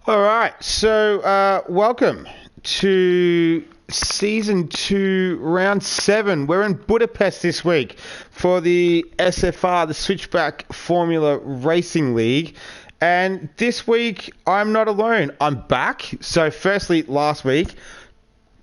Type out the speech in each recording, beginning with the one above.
All right, so welcome to Season 2, Round 7. We're in Budapest this week for the SFR, the Switchback Formula Racing League. And this week, I'm not alone. I'm back. So firstly, last week,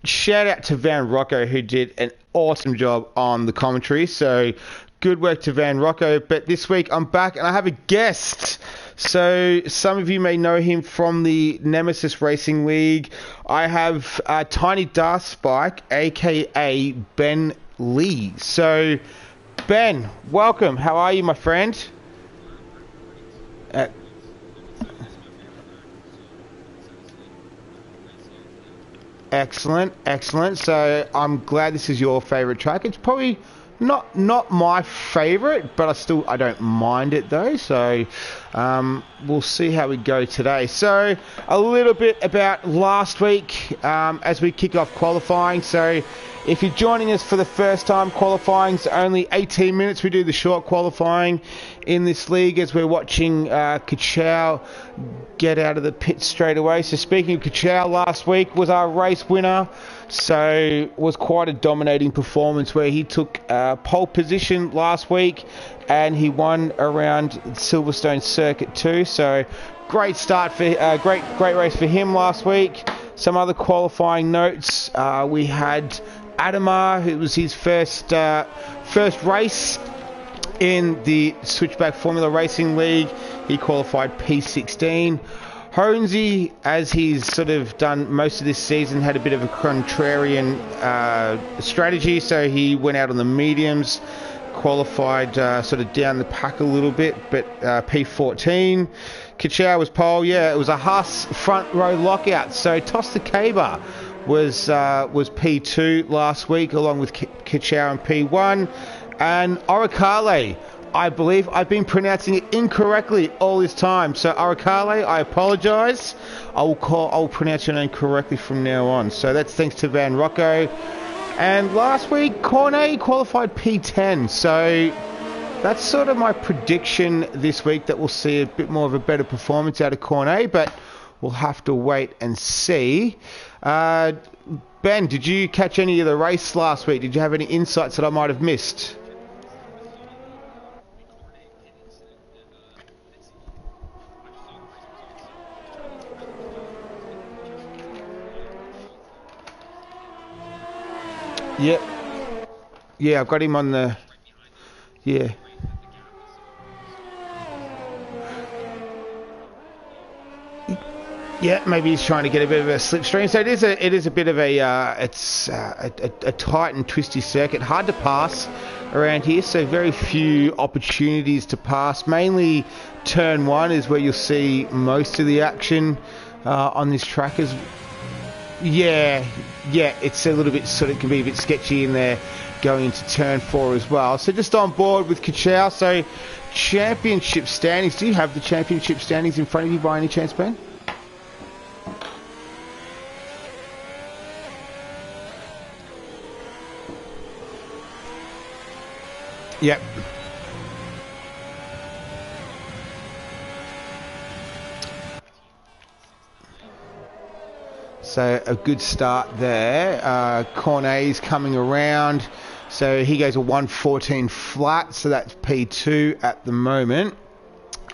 shout out to Van Rocco, who did an awesome job on the commentary. So good work to Van Rocco. But this week, I'm back and I have a guest. So some of you may know him from the Nemesis Racing League. I have Tiny Darth Spike, aka Ben Lee. So Ben, welcome. How are you, my friend? Excellent, excellent. So I'm glad this is your favorite track. It's probably not my favorite, but I don't mind it though. So we'll see how we go today. So a little bit about last week as we kick off qualifying. So if you're joining us for the first time, qualifying's only 18 minutes. We do the short qualifying in this league as we're watching Kachow get out of the pit straight away. So speaking of Kachow, last week was our race winner. So it was quite a dominating performance where he took pole position last week and he won around Silverstone Circuit too. So great start for great race for him last week. Some other qualifying notes. We had Adamar, who was his first race in the Switchback Formula Racing League. He qualified P16. Honesy, as he's sort of done most of this season, had a bit of a contrarian strategy, so he went out on the mediums, qualified sort of down the pack a little bit, but P14. Kachow was pole. Yeah, it was a Haas front row lockout, so Toss the Caber was P2 last week, along with Kachow in P1. And Oricale, I believe I've been pronouncing it incorrectly all this time. So Oricale, I apologise. I will pronounce your name correctly from now on. So that's thanks to Van Rocco. And last week, Cornet qualified P10. So that's sort of my prediction this week, that we'll see a bit more of a better performance out of Cornet, but we'll have to wait and see. Ben, did you catch any of the race last week? Did you have any insights that I might have missed? Yep. Yeah, I've got him on the... Yeah. Yeah, maybe he's trying to get a bit of a slipstream. So it is a bit of a tight and twisty circuit, hard to pass around here. So very few opportunities to pass. Mainly turn one is where you'll see most of the action on this track. Yeah, it's a little bit it can be a bit sketchy in there going into turn 4 as well. So just on board with Kachow. So championship standings. Do you have the championship standings in front of you by any chance, Ben? Yep. So a good start there. Cornet's coming around. So he goes a 114 flat. So that's P2 at the moment.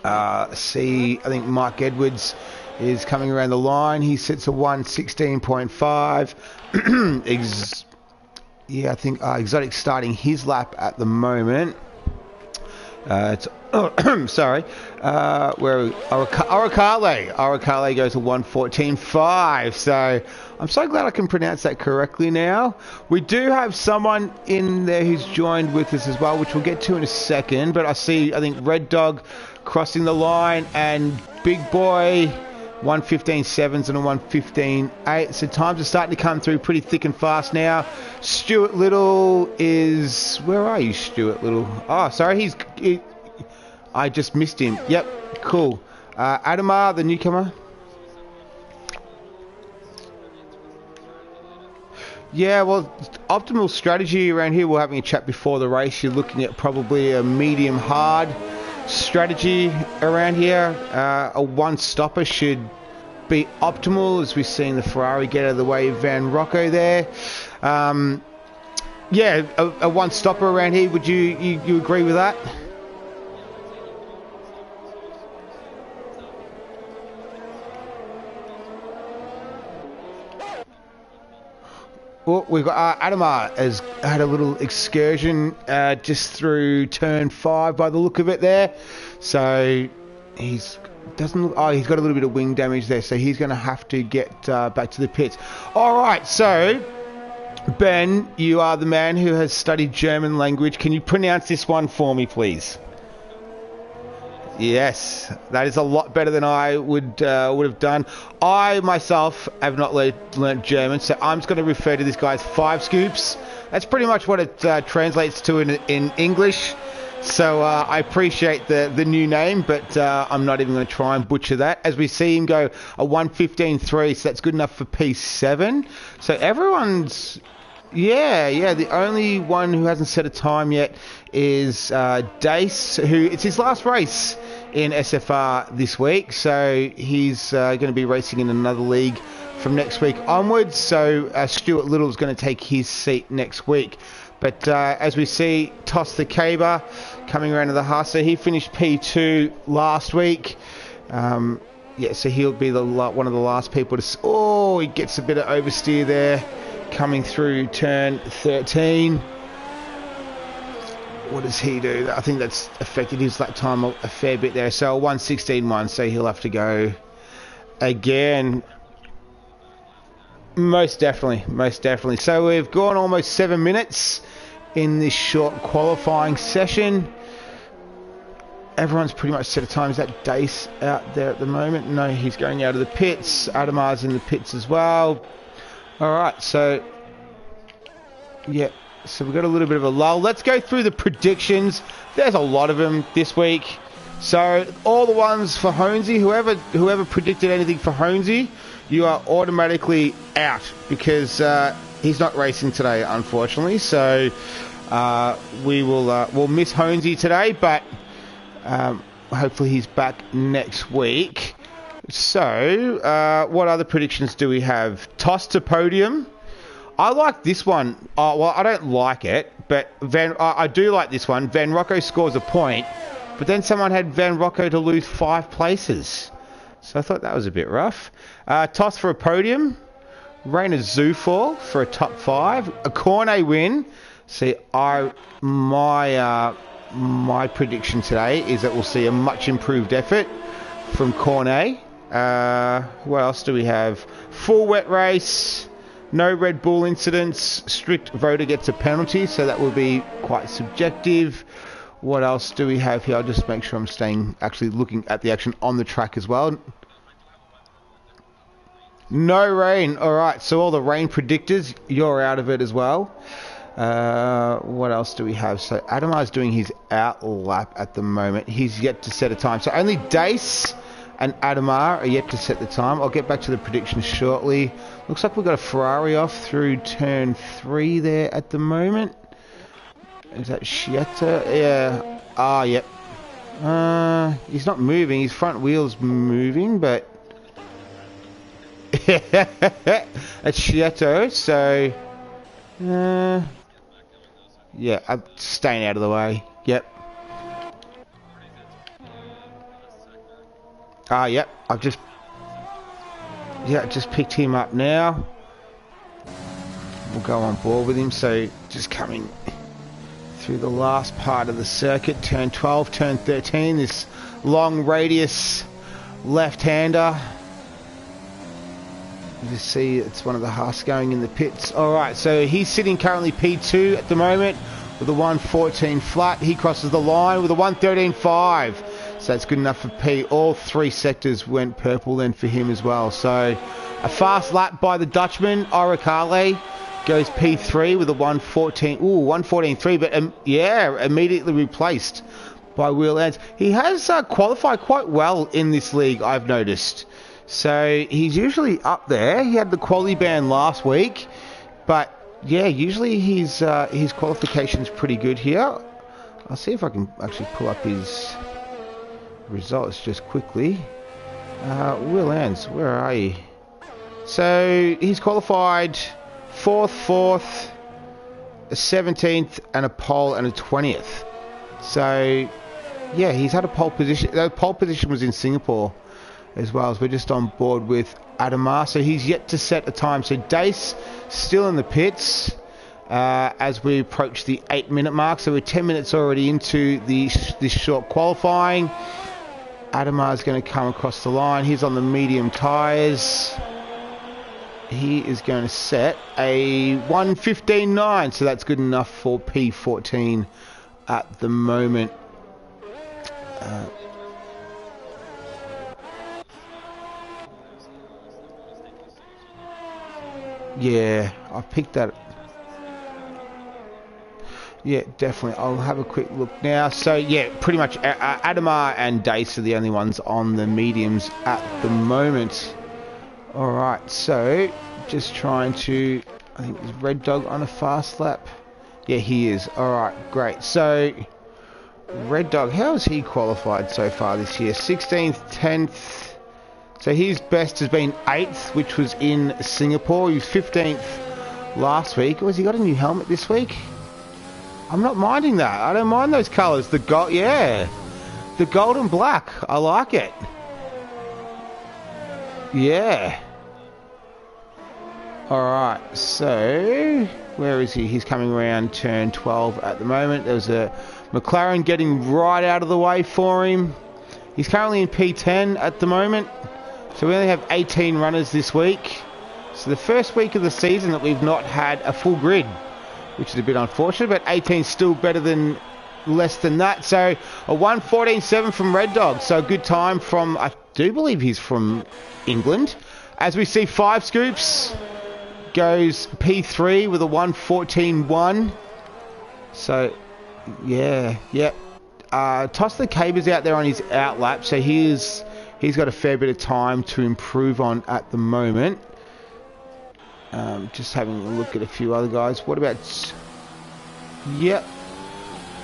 I think Mike Edwards is coming around the line. He sits a 116.5. Yeah, I think Exotic starting his lap at the moment. Sorry. Where Oricale goes to 114.5. So I'm so glad I can pronounce that correctly now. We do have someone in there who's joined with us as well, which we'll get to in a second. But I think Red Dog crossing the line, and Big Boy 115.7s and a 115.8. So times are starting to come through pretty thick and fast now. Stuart Little is... Where are you, Stuart Little? Oh, sorry, I just missed him. Yep, cool. Adamar, the newcomer. Yeah, well, optimal strategy around here, we're having a chat before the race. You're looking at probably a medium hard strategy around here. A one stopper should be optimal, as we've seen the Ferrari get out of the way of Van Rocco there. Yeah, a one-stopper around here. Would you agree with that? Well, we've got Adamar has had a little excursion just through turn 5 by the look of it there. So he's got a little bit of wing damage there, so he's going to have to get back to the pits. All right, so Ben, you are the man who has studied German language. Can you pronounce this one for me, please? Yes, that is a lot better than I would have done. I myself have not learnt German, so I'm just going to refer to this guy as 5 Scoops. That's pretty much what it translates to in English. So I appreciate the new name, but I'm not even going to try and butcher that. As we see him go a 1:15.3, so that's good enough for P7. So everyone's... Yeah, the only one who hasn't set a time yet is Dace, who it's his last race in SFR this week, so he's going to be racing in another league from next week onwards, so Stuart Little's going to take his seat next week. But as we see, Toss the Caber coming around to the Haas, so he finished P2 last week. Yeah, so he'll be one of the last people to... Oh, he gets a bit of oversteer there. Coming through turn 13. What does he do? I think that's affected his lap time a fair bit there. So a 1:16.1, so he'll have to go again. Most definitely. So we've gone almost 7 minutes in this short qualifying session. Everyone's pretty much set a time. Is that Dace out there at the moment? No, he's going out of the pits. Adamar's in the pits as well. Alright, so yeah, so we've got a little bit of a lull. Let's go through the predictions. There's a lot of them this week. So all the ones for Honesy, whoever predicted anything for Honesy, you are automatically out because he's not racing today, unfortunately. So we'll miss Honesy today, but hopefully he's back next week. So, what other predictions do we have? Toss to podium. I like this one. Well, I don't like it, but I do like this one. Van Rocco scores a point, but then someone had Van Rocco to lose 5 places. So I thought that was a bit rough. Toss for a podium. Rain of Zoofall for a top 5. A Cornet win. See, my prediction today is that we'll see a much improved effort from Cornet. What else do we have? Full wet race, no Red Bull incidents, strict voter gets a penalty, so that will be quite subjective. What else do we have here? I'll just make sure I'm actually looking at the action on the track as well. No rain. Alright, so all the rain predictors, you're out of it as well. What else do we have? So Adamar's doing his out lap at the moment. He's yet to set a time. So only Dace and Adamar are yet to set the time. I'll get back to the predictions shortly. Looks like we've got a Ferrari off through turn 3 there at the moment. Is that Schietta? Yeah. Ah, yep. He's not moving. His front wheel's moving, but... It's Schietta, so... yeah, I'm staying out of the way. Yep. Yep, I've just picked him up now. We'll go on board with him. So just coming through the last part of the circuit, turn 12, turn 13, this long radius left-hander. You see it's one of the Haas going in the pits. Alright, so he's sitting currently P2 at the moment with a 1:14 flat. He crosses the line with a 1:13.5. So that's good enough for P. All 3 sectors went purple then for him as well. So a fast lap by the Dutchman. Oricale goes P3 with a 1:14.3, but yeah, immediately replaced by Will Ants. He has qualified quite well in this league, I've noticed. So he's usually up there. He had the quali ban last week, but yeah, usually his qualification's pretty good here. I'll see if I can actually pull up his results just quickly. Will Ends, where are you? So he's qualified 4th, a 17th, and a pole and a 20th. So yeah, he's had a pole position. The pole position was in Singapore as well. So we're just on board with Adamar. So he's yet to set a time. So Dace still in the pits as we approach the 8-minute mark. So we're 10 minutes already into this short qualifying. Adamar is going to come across the line. He's on the medium tyres. He is going to set a 1:15.9, so that's good enough for P14 at the moment. Yeah, I picked that. Yeah, definitely. I'll have a quick look now. So yeah, pretty much Adamar and Dace are the only ones on the mediums at the moment. All right, so just trying to. I think is Red Dog on a fast lap. Yeah, he is. All right, great. So Red Dog, how has he qualified so far this year? 16th, 10th. So his best has been 8th, which was in Singapore. He was 15th last week. Or has he got a new helmet this week? I'm not minding that. I don't mind those colours. The gold, yeah, the gold and black. I like it. Yeah. All right. So where is he? He's coming around turn 12 at the moment. There's a McLaren getting right out of the way for him. He's currently in P10 at the moment. So we only have 18 runners this week. So the first week of the season that we've not had a full grid, which is a bit unfortunate, but 18 is still better than less than that. So a 1:14.7 from Red Dog. So a good time from, I do believe he's from England. As we see 5 Scoops goes P3 with a 1:14.1. So yeah. Toss the Cabers out there on his out lap. So he's got a fair bit of time to improve on at the moment. Just having a look at a few other guys. What about... Yep.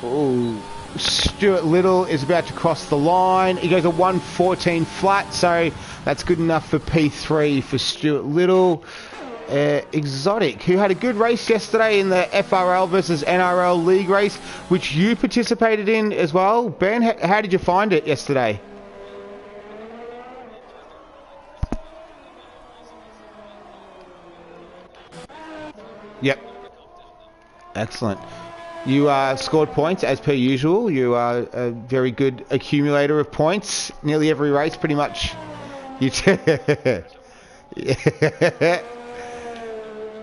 Oh, Stuart Little is about to cross the line. He goes a 1:14 flat, so that's good enough for P3 for Stuart Little. Exotic, who had a good race yesterday in the FRL versus NRL League race, which you participated in as well. Ben, how did you find it yesterday? Yep. Excellent. You scored points as per usual. You are a very good accumulator of points. Nearly every race, pretty much. You yeah.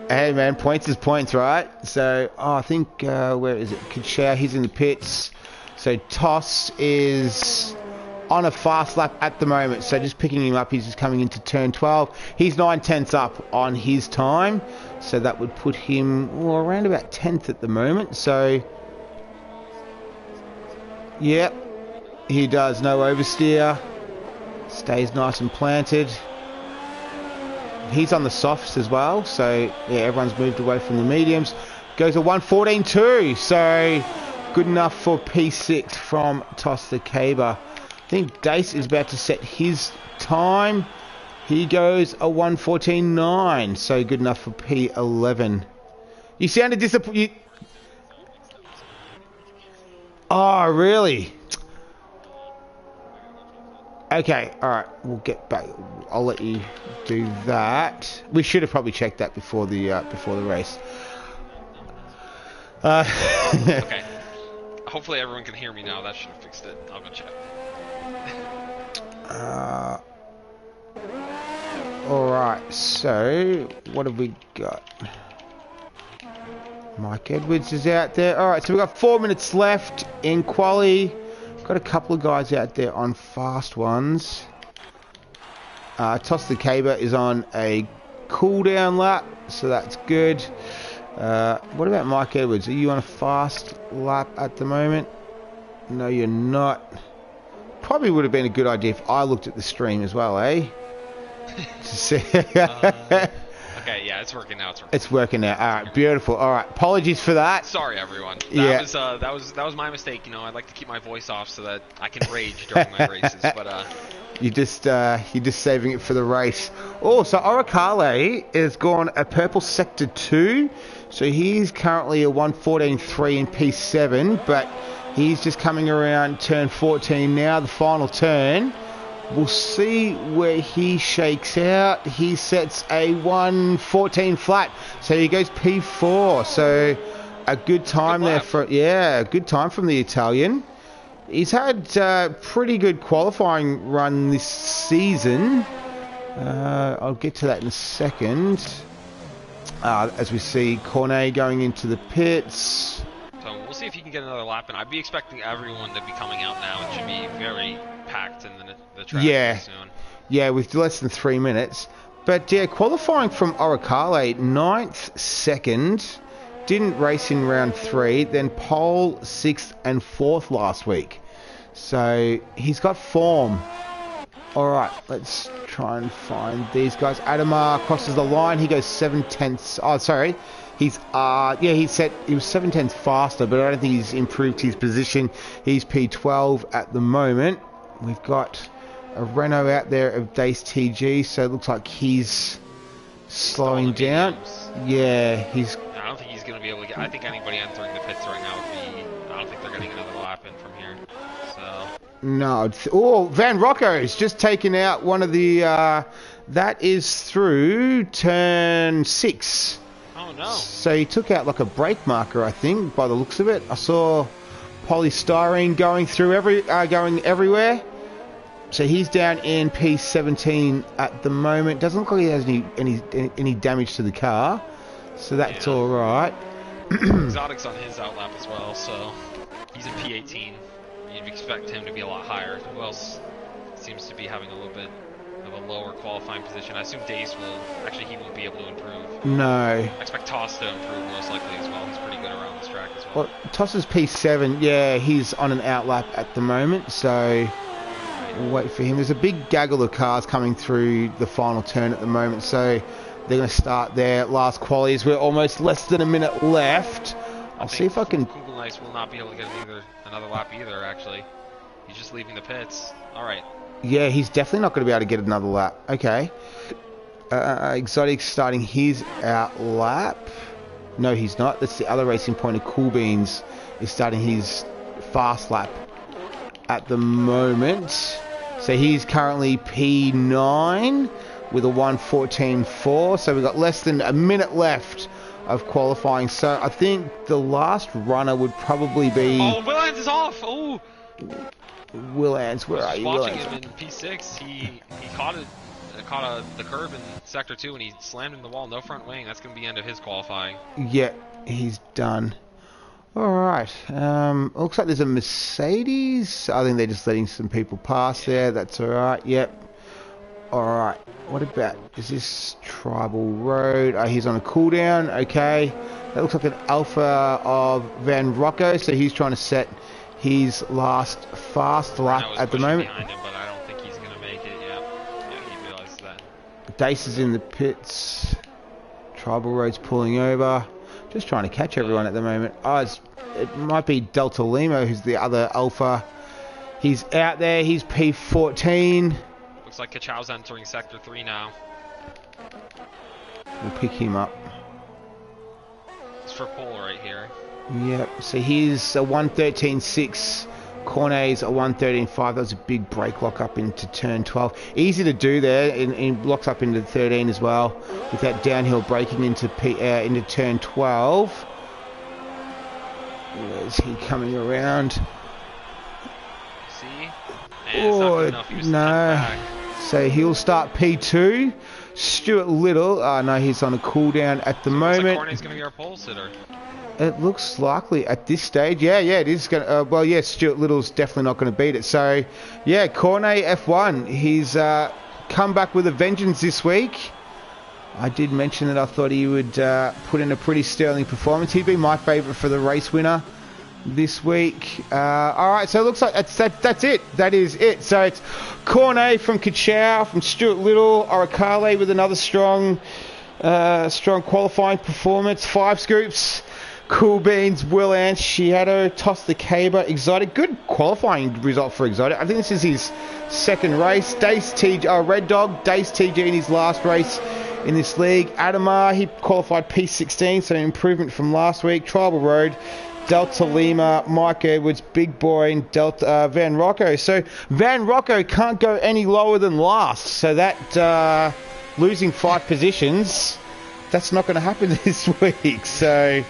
Hey man, points is points, right? So I think where is it? Kachau, he's in the pits. So Toss is on a fast lap at the moment. So just picking him up, he's just coming into turn 12. He's 9/10 up on his time. So that would put him around about 10th at the moment. So, yep, he does no oversteer. Stays nice and planted. He's on the softs as well. So, yeah, everyone's moved away from the mediums. Goes a 1:14.2. So, good enough for P6 from Toss the Caber. I think Dace is about to set his time. He goes a 1:14.9, so good enough for P11. You sounded disappointed. Oh, really? Okay, all right. We'll get back. I'll let you do that. We should have probably checked that before the race. Okay. Hopefully everyone can hear me now. That should have fixed it. I'll go check. Alright, so what have we got? Mike Edwards is out there. Alright, so we've got 4 minutes left in quali. Got a couple of guys out there on fast ones. Toss the Caber is on a cool down lap, so that's good. What about Mike Edwards? Are you on a fast lap at the moment? No, you're not. Probably would have been a good idea if I looked at the stream as well, eh? Okay, yeah, it's working now. It's working now. All right, beautiful. All right, apologies for that. Sorry, everyone. Yeah. That was my mistake. You know, I like to keep my voice off so that I can rage during my races. But you're just saving it for the race. Oh, so Oricale has gone a purple sector 2. So he's currently a 1:14.3 in P7, but he's just coming around turn 14 now, the final turn. We'll see where he shakes out. He sets a 1:14 flat, so he goes P4. So a good time there for good time from the Italian. He's had a pretty good qualifying run this season. I'll get to that in a second. As we see Cornet going into the pits. So we'll see if he can get another lap in. I'd be expecting everyone to be coming out now. It should be very packed in the track soon. Yeah, with less than 3 minutes. But yeah, qualifying from Oricale, 9th, 2nd. Didn't race in round 3. Then pole, 6th and 4th last week. So he's got form. Alright, let's try and find these guys. Adamar crosses the line. He goes 7/10. Oh, sorry. He was 7/10 faster, but I don't think he's improved his position. He's P12 at the moment. We've got a Renault out there of Dace TG, so it looks like he's slowing down. Yeah, he's... I don't think he's going to be able to get... I think anybody entering the pits right now would be... I don't think they're getting another lap in from here. So... No. Oh, Van Rocco's just taken out one of the... that is through turn 6. Oh, no. So he took out like a brake marker, I think, by the looks of it. I saw polystyrene going everywhere. So he's down in P17 at the moment. Doesn't look like he has any damage to the car. So that's all right. Exotic's on his outlap as well, so he's in P18. You'd expect him to be a lot higher. Who else seems to be having a little bit of a lower qualifying position? I assume Dace will... Actually, he won't be able to improve. No. I expect Toss to improve most likely as well. He's pretty good around this track as well. Toss is P7. Yeah, he's on an outlap at the moment, so... We'll wait for him. There's a big gaggle of cars coming through the final turn at the moment, so they're going to start their last qualies. We're almost less than a minute left. I'll see if I can... Google Nice will not be able to get another lap either, actually. He's just leaving the pits. All right. Yeah, he's definitely not going to be able to get another lap. Okay. Exotic starting his outlap. No, he's not. That's the other Racing Point of Cool Beans is starting his fast lap at the moment. So he's currently P9 with a 1:14.4. So we've got less than a minute left of qualifying. So I think the last runner would probably be... Oh, Willans is off! Oh! Willans, where are you? Watching him in P6, he caught the curb in sector 2 and he slammed in the wall. No front wing. That's going to be the end of his qualifying. Yeah, he's done. Alright, looks like there's a Mercedes. I think they're just letting some people pass there. That's alright, yep. Alright, what about, is this Tribal Road? Oh, he's on a cooldown, okay. That looks like an Alpha of Van Rocco, so he's trying to set his last fast lap at the moment. Behind him, but I don't think he's going to make it, yeah, he realized that. Dace is in the pits. Tribal Road's pulling over. Just trying to catch everyone at the moment. Oh, it might be Delta Lima, who's the other Alpha. He's out there. He's P14. Looks like Kachow's entering Sector 3 now. We'll pick him up. It's for pole right here. Yep. So he's a 1:13.6. Cornet's a 1:13.5. That was a big brake lock up into turn 12. Easy to do there, and locks up into 13 as well with that downhill braking into turn 12. Where's he coming around? See? Oh no! So he'll start P2. Stuart Little. Oh no, he's on a cooldown at the moment. Like Cornet's going to be our pole sitter. It looks likely at this stage. Yeah, it is going to... well, yeah, Stuart Little's definitely not going to beat it. So, yeah, Cornet F1. He's come back with a vengeance this week. I did mention that I thought he would put in a pretty sterling performance. He'd be my favourite for the race winner this week. All right, so it looks like that's it. That is it. So it's Cornet from Kachow, from Stuart Little, Oricale with another strong qualifying performance. 5 scoops. Cool Beans, Will Ant, Shiado, Toss the Caber, Exotic. Good qualifying result for Exotic. I think this is his second race. Red Dog, Dace TG in his last race in this league. Adamar, he qualified P16, so improvement from last week. Tribal Road, Delta Lima, Mike Edwards, Big Boy, and Delta Van Rocco. So Van Rocco can't go any lower than last. So that losing 5 positions, that's not going to happen this week. So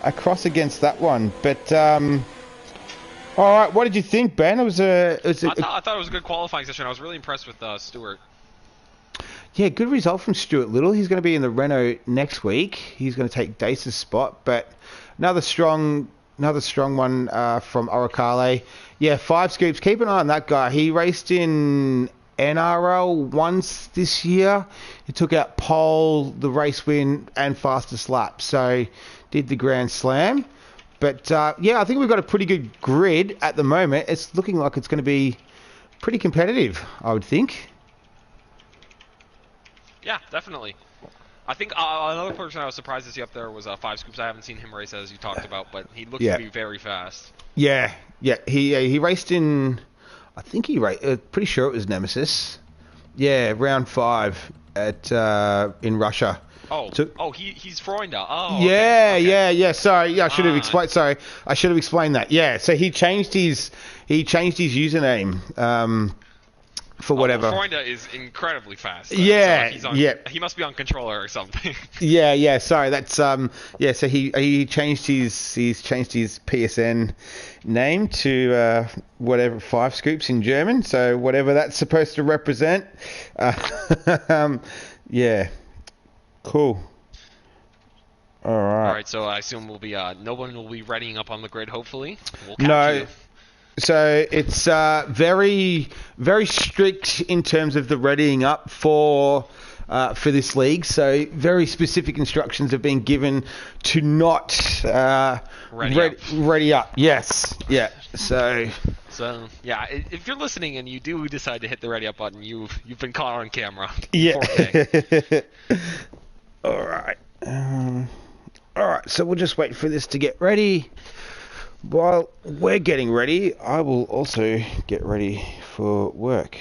a cross against that one. But all right, what did you think, Ben? I thought it was a good qualifying session. I was really impressed with Stewart. Yeah, good result from Stuart Little. He's going to be in the Renault next week. He's going to take Dace's spot, but another strong one from Oricale. Yeah, 5 scoops. Keep an eye on that guy. He raced in NRL once this year. He took out pole, the race win, and fastest lap. So did the Grand Slam. But yeah, I think we've got a pretty good grid at the moment. It's looking like it's going to be pretty competitive, I would think. Yeah, definitely. I think another person I was surprised to see up there was 5 Scoops. I haven't seen him race as you talked about, but he looks to be very fast. Yeah. He raced in, I think he raced, pretty sure it was Nemesis. Yeah, round 5 at in Russia. He's Freunda. Oh, yeah, okay. Yeah. Sorry, yeah, I should have explained. Sorry, I should have explained that. Yeah, so he changed his username. For whatever. Freunda is incredly fast. Yeah, so he must be on controller or something. Yeah. Sorry, that's So he changed his PSN name to whatever 5 Scoops in German. So whatever that's supposed to represent. Yeah. Cool. All right. So I assume we'll be no one will be readying up on the grid. Hopefully, we'll catch you. So it's very, very strict in terms of the readying up for this league. So very specific instructions have been given to not ready up. Yes, yeah. So yeah, if you're listening and you do decide to hit the ready up button, you've been caught on camera. Yeah. All right. All right. So we'll just wait for this to get ready. While we're getting ready, I will also get ready for work.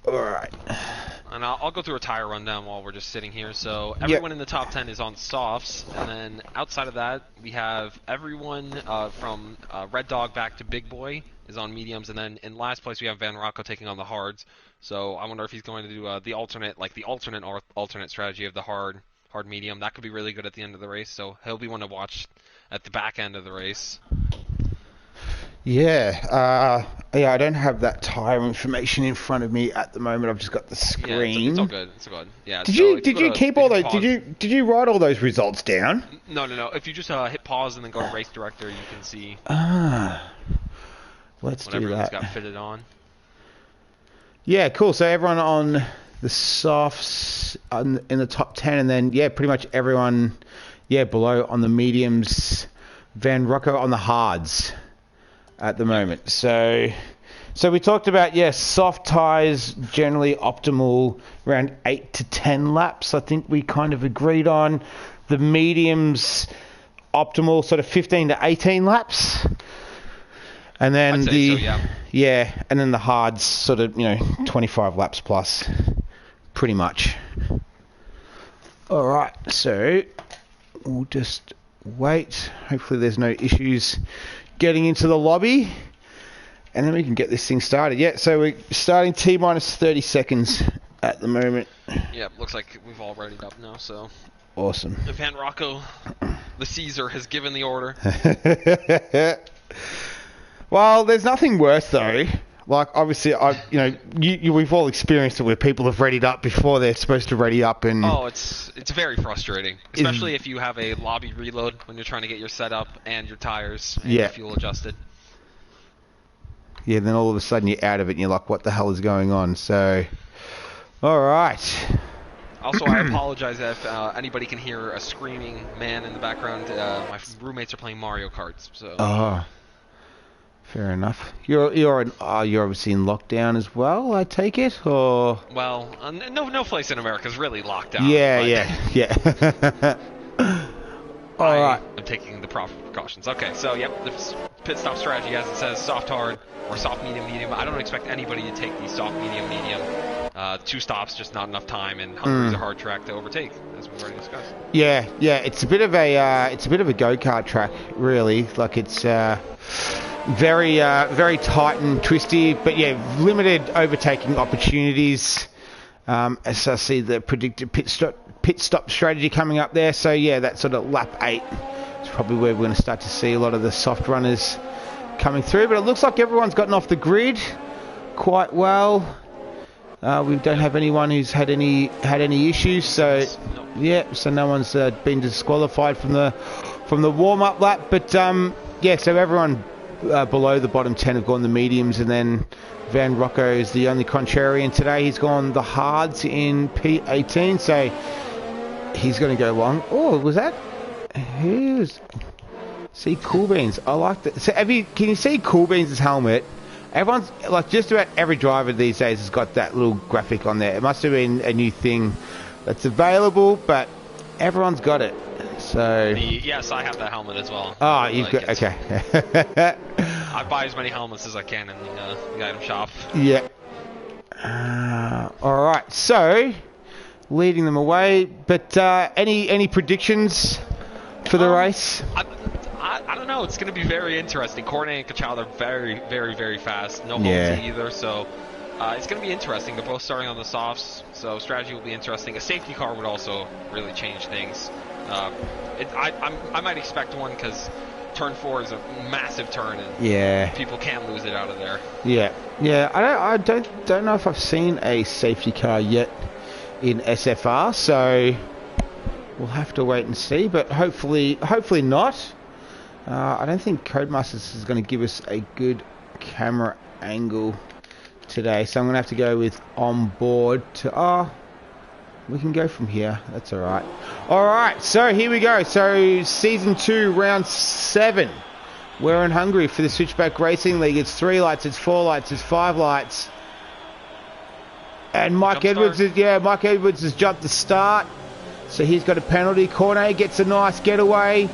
Alright. And I'll go through a tire rundown while we're just sitting here. So everyone in the top 10 is on softs, and then outside of that, we have everyone from Red Dog back to Big Boy is on mediums, and then in last place we have Van Rocco taking on the hards. So I wonder if he's going to do the alternate strategy of the hard medium. That could be really good at the end of the race, so he'll be one to watch at the back end of the race. Yeah, I don't have that tire information in front of me at the moment. I've just got the screen. Yeah, it's all good. It's all good. Yeah. Did you keep all those? Did you write all those results down? No. If you just hit pause and then go to race director, you can see. Let's do that. Everyone's got fitted on. Yeah, cool. So everyone on the softs in the top 10, and then pretty much everyone. Yeah, below on the mediums, Van Rocco on the hards at the moment. So we talked about, soft tyres generally optimal around 8 to 10 laps. I think we kind of agreed on the mediums optimal sort of 15 to 18 laps. And then and then the hards sort of, 25 laps plus pretty much. All right, so we'll just wait. Hopefully there's no issues getting into the lobby. And then we can get this thing started. Yeah, so we're starting T-minus 30 seconds at the moment. Yeah, looks like we've all readied up now, so... Awesome. Van Rocco, the Caesar, has given the order. Well, there's nothing worse, though. Like, obviously, we've all experienced it where people have readied up before they're supposed to ready up, and it's very frustrating, especially if you have a lobby reload when you're trying to get your setup and your tires and your fuel adjusted. Yeah, then all of a sudden you're out of it, and you're like, "What the hell is going on?" So, all right. Also, I apologize if anybody can hear a screaming man in the background. My roommates are playing Mario Kart, so. Fair enough. You're obviously in lockdown as well, I take it, or? Well, no place in America is really locked down. Yeah. All right. I'm taking the proper precautions. Okay, so yep, the pit stop strategy, as it says, soft, hard, or soft, medium, medium. I don't expect anybody to take the soft, medium, medium. 2 stops, just not enough time, and Hungary's a hard track to overtake, as we've already discussed. Yeah, it's a bit of a go-kart track, really. Like it's very tight and twisty, but yeah, limited overtaking opportunities. As I see the predicted pit stop strategy coming up there. So yeah, that sort of lap 8 is probably where we're going to start to see a lot of the soft runners coming through. But it looks like everyone's gotten off the grid quite well. We don't have anyone who's had any issues. So yeah, so no one's been disqualified from the warm-up lap. But yeah, so everyone below the bottom 10 have gone the mediums, and then Van Rocco is the only contrarian today. He's gone the hards in P18, so he's going to go long. Oh, was that? See Cool Beans. I like that. So can you see Cool Beans' helmet? Everyone's like, just about every driver these days has got that little graphic on there. It must have been a new thing that's available, but everyone's got it. So yes, I have that helmet as well. Oh, you've got okay. I buy as many helmets as I can in the item shop. Yeah. All right. So leading them away, but any predictions for the race? I don't know. It's going to be very interesting. Cornet and Kachal are very, very, very fast. No holes either, so it's going to be interesting. They're both starting on the softs, so strategy will be interesting. A safety car would also really change things. I might expect one because turn 4 is a massive turn, and people can't lose it out of there. Yeah. I don't know if I've seen a safety car yet in SFR, so we'll have to wait and see. But hopefully not. I don't think Codemasters is going to give us a good camera angle today, so I'm going to have to go with on board to... we can go from here. That's all right. All right, so here we go. So Season 2, Round 7. We're in Hungary for the Switchback Racing League. It's 3 lights, it's 4 lights, it's 5 lights. And Mike Edwards has jumped the start. So he's got a penalty. Cornet gets a nice getaway.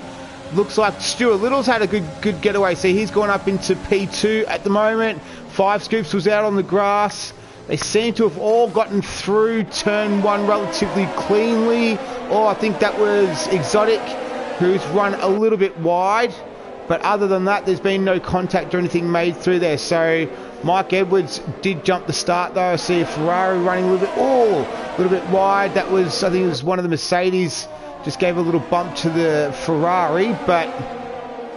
Looks like Stuart Little's had a good getaway. So he's gone up into P2 at the moment. 5 Scoops was out on the grass. They seem to have all gotten through turn 1 relatively cleanly. I think that was Exotic, who's run a little bit wide. But other than that, there's been no contact or anything made through there. So Mike Edwards did jump the start, though. I see a Ferrari running a little bit wide. That was, I think it was one of the Mercedes. Just gave a little bump to the Ferrari, but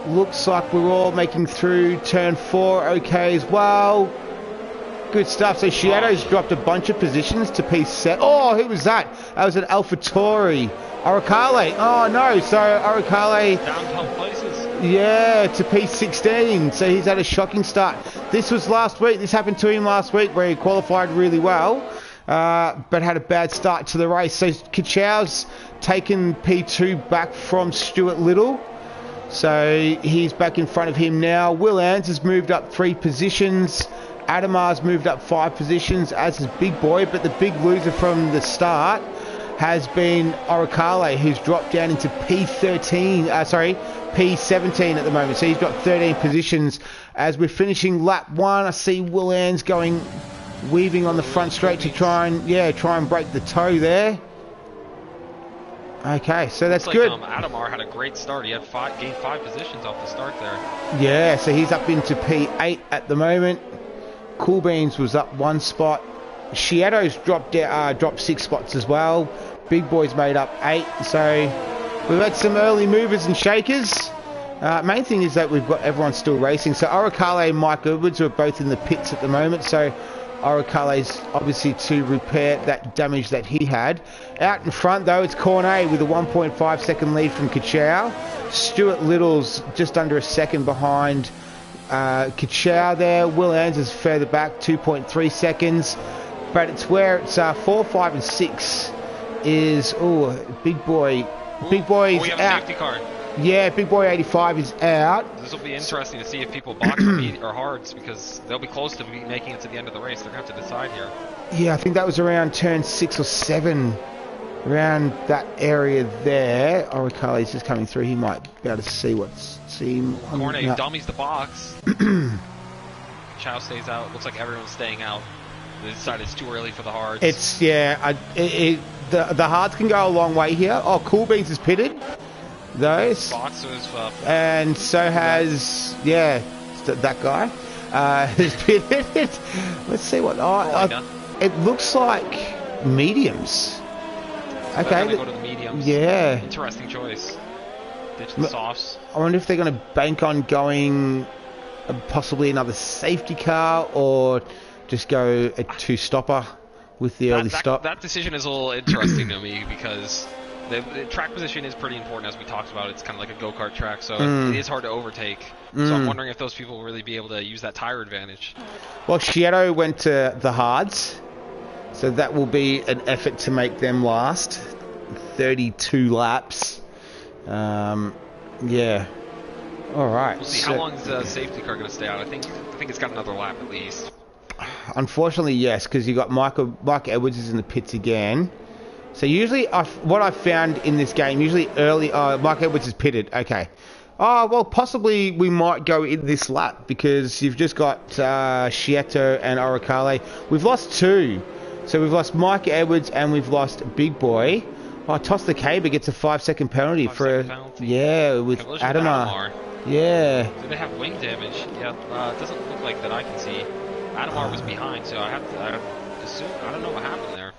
looks like we're all making through turn 4 okay as well. Good stuff. So Shiato's dropped a bunch of positions to P7. Oh, who was that? That was an AlphaTauri. Aracale. Oh, no. So Aracale... down 12 places. Yeah, to P16. So he's had a shocking start. This was last week. This happened to him last week where he qualified really well, but had a bad start to the race. So Kachau's taken P2 back from Stuart Little. So he's back in front of him now. Will Ans has moved up 3 positions. Adamar's moved up 5 positions, as is Big Boy, but the big loser from the start has been Oricale, who's dropped down into P17 at the moment. So he's got 13 positions. As we're finishing lap 1, I see Will Ans weaving on the front straight to try and break the toe there. Okay, so that's good. Adamar had a great start. He had gained 5 positions off the start there. Yeah, so he's up into P8 at the moment. Cool Beans was up 1 spot. Shiato's dropped 6 spots as well. Big Boy's made up 8. So we've had some early movers and shakers. Main thing is that we've got everyone still racing. So Oricale and Mike Edwards are both in the pits at the moment. So Oricale's obviously to repair that damage that he had. Out in front though, it's Cornet with a 1.5 second lead from Kachau. Stuart Little's just under a second behind Kachau there. Will Ans is further back, 2.3 seconds. But it's where it's 4, 5 and 6 is Big Boy. Big Boy's we have out. A safety car. Yeah, Big Boy 85 is out. This will be interesting to see if people box or hards, because they'll be close to making it to the end of the race. They're going to have to decide here. Yeah, I think that was around turn 6 or 7 around that area there. Oricali's just coming through. He might be able to see what's... Cornet dummies the box. Chow stays out. Looks like everyone's staying out. They decided it's too early for the hards. It's, yeah, the hards can go a long way here. Oh, Cool Beans is pitted. Those. Boxers, and so has, yeah, that guy. Has pitted. Let's see what... it looks like mediums. Okay. Go to the mediums. Yeah. Interesting choice. Ditch the softs. I wonder if they're going to bank on going possibly another safety car or just go a two-stopper with the early stop. That decision is a little interesting to me because the track position is pretty important, as we talked about. It's kind of like a go-kart track, so it is hard to overtake. So I'm wondering if those people will really be able to use that tire advantage. Well, Shieto went to the hards, so that will be an effort to make them last. 32 laps. Yeah. All right. We'll see. How long is the safety car going to stay out? I think it's got another lap at least. Unfortunately, yes, because you got Mike Edwards is in the pits again. So usually, what I've found in this game, usually early, Mike Edwards is pitted. Okay. Oh, well, possibly we might go in this lap because you've just got Shieto and Oricale. We've lost two. So we've lost Mike Edwards and we've lost Big Boy. Oh, Toss the Caber gets a 5-second penalty penalty. Yeah, with Adamar. Yeah. Do they have wing damage? Yeah, it doesn't look like that I can see. Adamar was behind, so I assume, I don't know what happened there.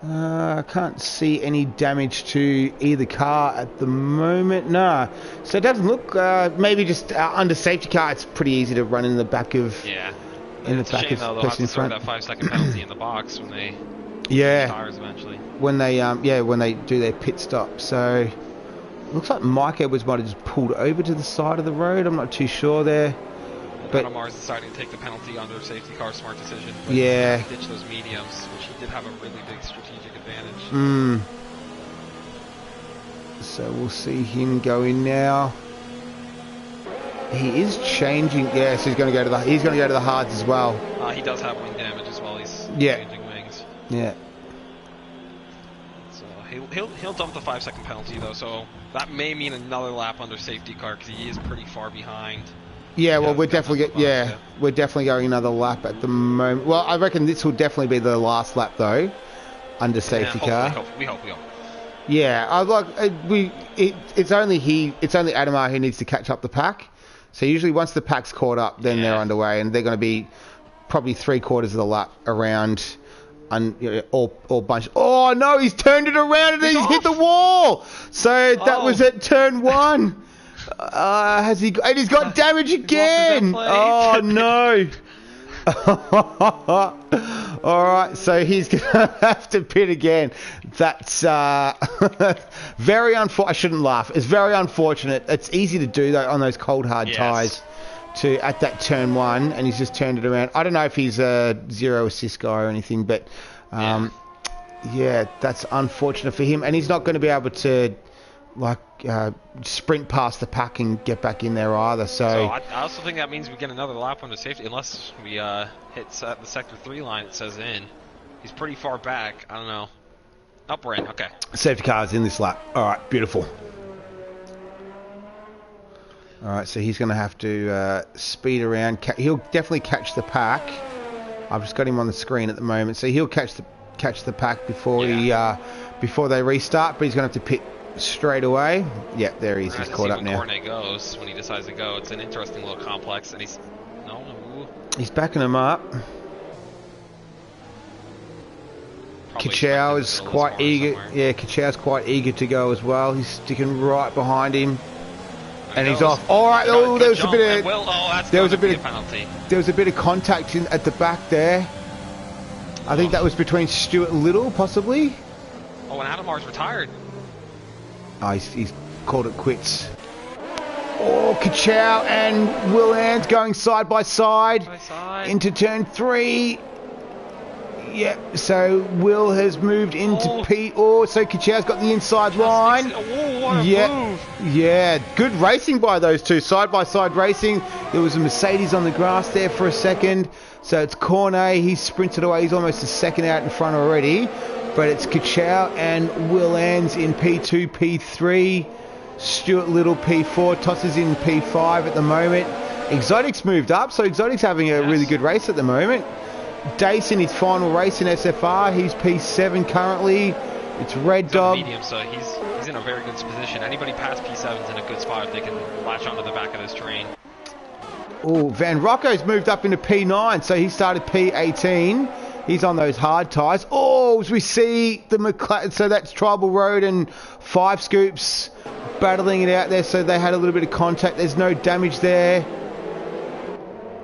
I can't see any damage to either car at the moment. No. So it doesn't look, maybe just under safety car, it's pretty easy to run in the back of... Yeah. In the back of they'll have to throw that 5-second penalty in the box when they... Yeah. Tires eventually. When they do their pit stop. So looks like Mike Edwards might have just pulled over to the side of the road. I'm not too sure there. But Adamar's deciding to take the penalty under safety car, smart decision. But yeah. Ditch those mediums, which he did have a really big strategic advantage. So we'll see him go in now. He is changing. Yeah, so he's going to go to the hards as well. He does have wing damage as well. He's changing wings. Yeah. So he'll dump the 5-second penalty though. So that may mean another lap under safety car because he is pretty far behind. Yeah, well, we're definitely we're definitely going another lap at the moment. Well, I reckon this will definitely be the last lap though, under safety car. We hope. Yeah, it's only Adamar who needs to catch up the pack. So usually once the pack's caught up, then they're underway, and they're going to be probably 3/4 of the lap around, all bunch. Oh no, he's turned it around and he's hit the wall. So that was at turn 1. Has he? And he's got damage again. Oh no. All right, so he's gonna have to pit again. That's very unfortunate. I shouldn't laugh. It's very unfortunate. It's easy to do though on those cold hard tyres. At that turn 1, and he's just turned it around. I don't know if he's a 0 assist guy or anything, but yeah, that's unfortunate for him. And he's not going to be able to sprint past the pack and get back in there either. So I also think that means we get another lap under safety, unless we hit the sector 3 line. It says in. He's pretty far back. I don't know. Up we're in. Okay. Safety car's in this lap. All right, beautiful. All right, so he's going to have to speed around. He'll definitely catch the pack. I've just got him on the screen at the moment, so he'll catch the pack before before they restart. But he's going to have to pit straight away. Yeah, there he is. He's caught up now. Cornet goes when he decides to go. It's an interesting little complex, and he's backing him up. Kachau is quite eager. Yeah, Kachau's quite eager to go as well. He's sticking right behind him. And he's off. All right. Oh, there was a bit of penalty. There was a bit of contact at the back there. I think that was between Stuart and Little, possibly. Oh, and Adamar's retired. Oh, he's called it quits. Oh, Kachau and Will Ant going side by side into turn 3. Yep, so Will has moved into Pete. Oh, so Kachau's got the inside line. What a move. Yeah, good racing by those two. Side-by-side racing. There was a Mercedes on the grass there for a second. So it's Cornet. He's sprinted away. He's almost a second out in front already. but it's Kachow and Will Ans in P2, P3. Stuart Little P4, tosses in P5 at the moment. Exotic's moved up, so Exotic's having a really good race at the moment. Dace in his final race in SFR, he's P7 currently. It's Red Dog. Medium, so he's in a very good position. Anybody past P7's in a good spot if they can latch onto the back of this train. Oh, Van Rocco's moved up into P9, so he started P18. He's on those hard tyres. Oh, as we see the McLaren, so that's Tribal Road and 5 Scoops battling it out there, so they had a little bit of contact. There's no damage there.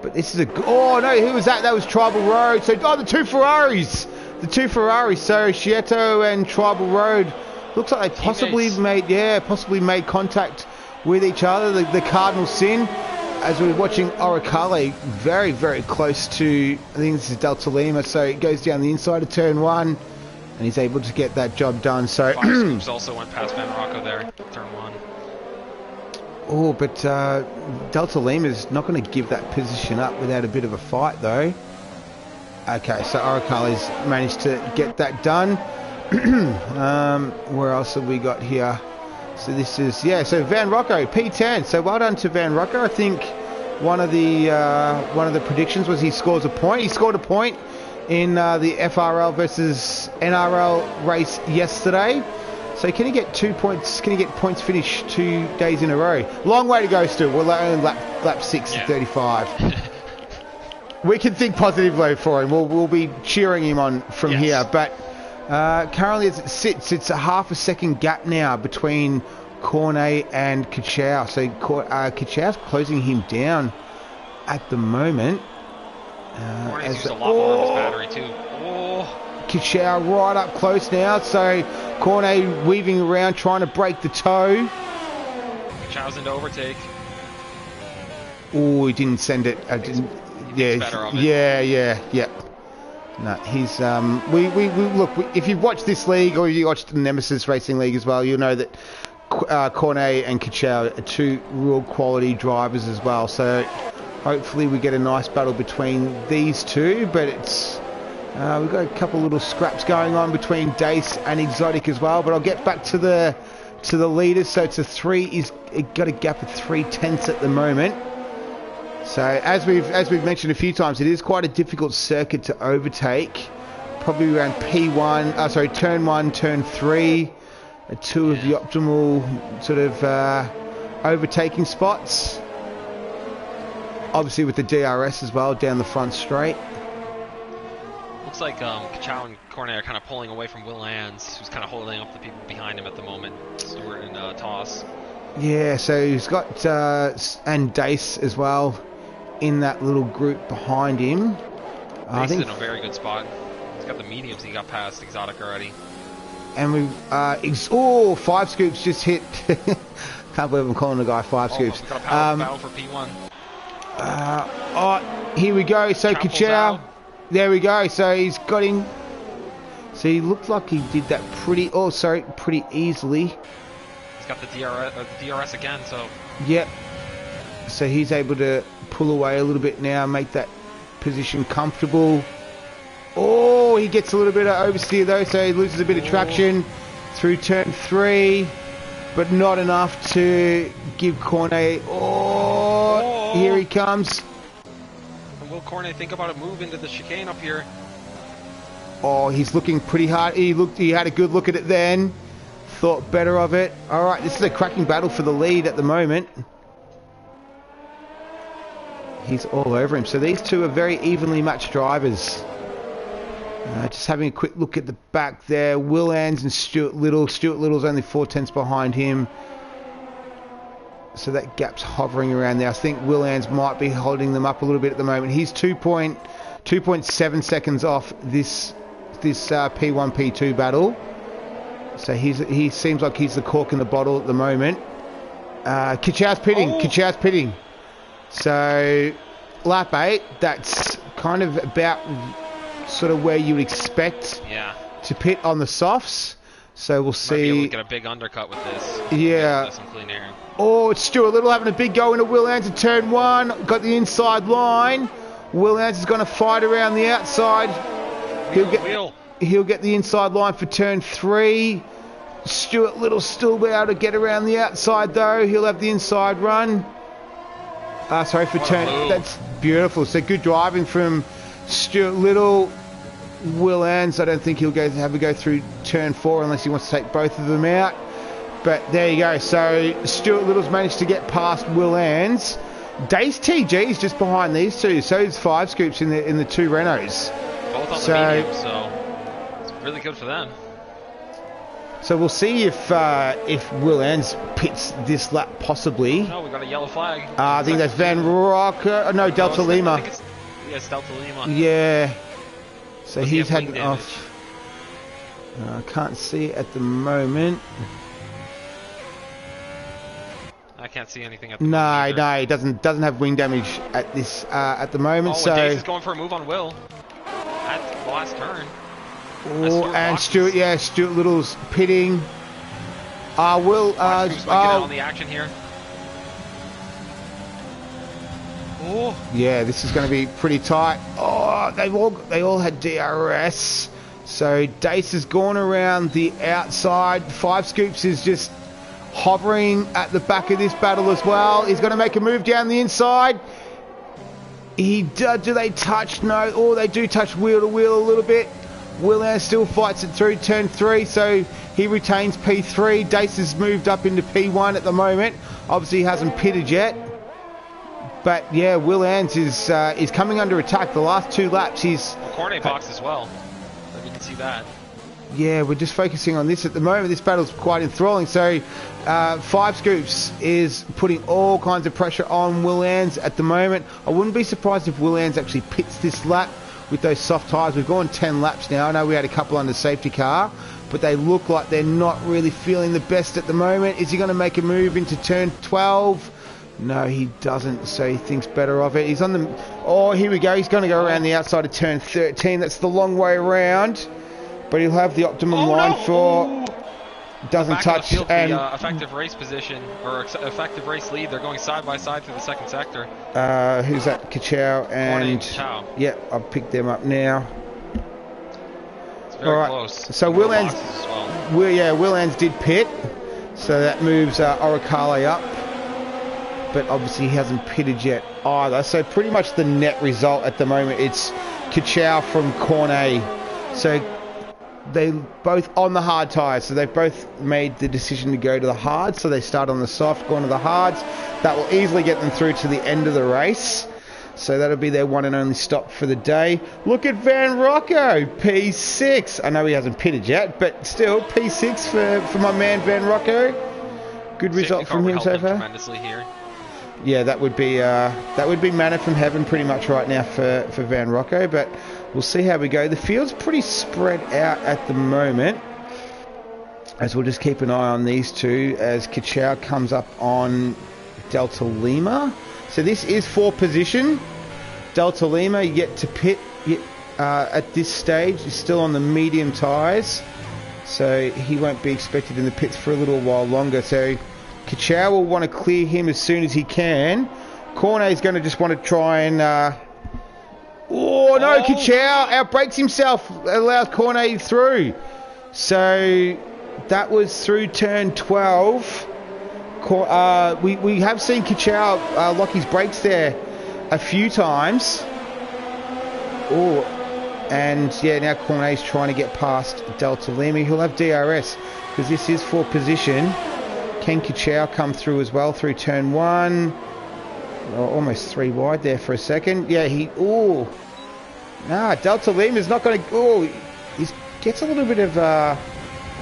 But this is oh no, who was that? That was Tribal Road. So, the two Ferraris. The two Ferraris, so Scietto and Tribal Road. Looks like they possibly made contact with each other. The Cardinal Sin. As we're watching Oricale very, very close to, I think this is Delta Lima, so it goes down the inside of turn 1, and he's able to get that job done. So Five Scoops also went past Van Rocco there, turn 1. Oh, but Delta Lima's not going to give that position up without a bit of a fight, though. Okay, so Oricale's managed to get that done. Where else have we got here? So this is, so Van Rocco, P10. So well done to Van Rocco. I think one of the predictions was he scores a point. He scored a point in the FRL versus NRL race yesterday. So can he get 2 points? Can he get points finished 2 days in a row? Long way to go still. We're only lap 6 to 35. We can think positively for him. We'll be cheering him on from here. But currently as it sits, it's a half a second gap now between Cornet and Kachow. So Kachow's closing him down at the moment. Cornet's used a lot more of his battery too. Kachow right up close now. So Cornet weaving around trying to break the toe. Kachow's into overtake. Oh, he didn't send it. Yeah. No, he's we look. If you've watched this league or you watched the Nemesis Racing League as well, you'll know that Cornet and Kachow are two real quality drivers as well. So hopefully we get a nice battle between these two. But it's we've got a couple little scraps going on between Dace and Exotic as well. But I'll get back to the leaders. So it's it got a gap of 3/10 at the moment. So as we've mentioned a few times, it is quite a difficult circuit to overtake. Probably around turn 1, turn 3, are two of the optimal sort of overtaking spots. Obviously with the DRS as well down the front straight. Looks like Kachow and Cornet are kind of pulling away from Will Ans, who's kind of holding up the people behind him at the moment. Stewart and Toss. Yeah, so he's got and Dace as well in that little group behind him. Dace is in a very good spot. He's got the mediums. He got past Exotic already. And we've 5 Scoops just hit. Can't believe I'm calling the guy 5 Scoops. We've got a battle for P1. Here we go. So Kachow. There we go. So he's got him. So he looked like he did that pretty easily. He's got the DRS again. So. Yep. So he's able to pull away a little bit now, make that position comfortable. Oh, he gets a little bit of oversteer though, so he loses a bit of traction through turn 3, but not enough to give Cornet. Here he comes. And will Cornet think about a move into the chicane up here? Oh, he's looking pretty hard. He had a good look at it then. Thought better of it. All right, this is a cracking battle for the lead at the moment. He's all over him. So these two are very evenly matched drivers. Just having a quick look at the back there. Will Ans and Stuart Little. Stuart Little's only 4/10 behind him. So that gap's hovering around there. I think Will Ans might be holding them up a little bit at the moment. He's 2.7 seconds off this P1, P2 battle. So he seems like he's the cork in the bottle at the moment. Kachow's pitting. So lap 8, that's kind of about sort of where you would expect to pit on the softs. So we'll see. Might be able to get a big undercut with this. Yeah. Some clean air. Oh, it's Stuart Little having a big go into Will Ans at turn 1. Got the inside line. Will Ans is going to fight around the outside. Wheel. He'll get the inside line for turn 3. Stuart Little still be able to get around the outside though. He'll have the inside run. Sorry for turn. That's beautiful. So good driving from Stuart Little. Will Ans, I don't think he'll have to go through turn 4 unless he wants to take both of them out. But there you go. So Stuart Little's managed to get past Will Ans. Dace TG is just behind these two. So is 5 Scoops in the 2 Renaults. Both on the medium, so it's really good for them. So we'll see if Will Ans pits this lap possibly. No, we got a yellow flag. I think that's Van Rocker. No, Delta Lima. Yes, Delta Lima. Yeah. So Does he's he have had wing off. I can't see it at the moment. I can't see anything at the moment. No, he doesn't have wing damage at this at the moment. Oh, and Dace is going for a move on Will at the last turn. Oh, and Stuart, yeah, Stuart Little's pitting. Will might get out on the action here. Oh. Yeah, this is going to be pretty tight. Oh, they all had DRS. So Dace has gone around the outside. 5 Scoops is just hovering at the back of this battle as well. He's going to make a move down the inside. Do they touch? No. Oh, they do touch wheel to wheel a little bit. Will Ans still fights it through turn 3, so he retains P3. Dace has moved up into P1 at the moment. Obviously, he hasn't pitted yet. But yeah, Will Ans is coming under attack. The last 2 laps, he's... Cornet box as well. So you can see that. Yeah, we're just focusing on this at the moment. This battle's quite enthralling. So 5 Scoops is putting all kinds of pressure on Will Ans at the moment. I wouldn't be surprised if Will Ans actually pits this lap with those soft tyres. We've gone 10 laps now. I know we had a couple under safety car, but they look like they're not really feeling the best at the moment. Is he going to make a move into turn 12? No, he doesn't, so he thinks better of it. He's on the... Oh, here we go. He's going to go around the outside of turn 13. That's the long way around, but he'll have the optimum line for... Doesn't touch. And the effective race position, or effective race lead, they're going side by side through the second sector. Who's that? Kachow and... Kachow. Yep, I've picked them up now. It's very close. So Will Ans... Will Ans did pit, so that moves Oricale up. But obviously he hasn't pitted yet either. So pretty much the net result at the moment, it's Kachow from Cornet. So they both on the hard tyres. So they've both made the decision to go to the hard. So they start on the soft, go on to the hards. That will easily get them through to the end of the race. So that'll be their one and only stop for the day. Look at Van Rocco, P6. I know he hasn't pitted yet, but still P6 for my man Van Rocco. Good result from him so far. Tremendously here. Yeah, that would be manna from heaven pretty much right now for Van Rocco, but we'll see how we go. The field's pretty spread out at the moment, as we'll just keep an eye on these two as Kachow comes up on Delta Lima. So this is for position. Delta Lima yet to pit at this stage. He's still on the medium tyres, so he won't be expected in the pits for a little while longer. So Kachow will want to clear him as soon as he can. Cornet's going to just want to try and... Kachow outbrakes himself, allows Cornet through. So that was through turn 12. We have seen Kachow lock his brakes there a few times. And yeah, now Cornet's trying to get past Delta Lima. He'll have DRS because this is for position. Can Kachow come through as well through turn 1? Almost 3 wide there for a second. Yeah, Delta Lima's not going to... he gets a little bit of...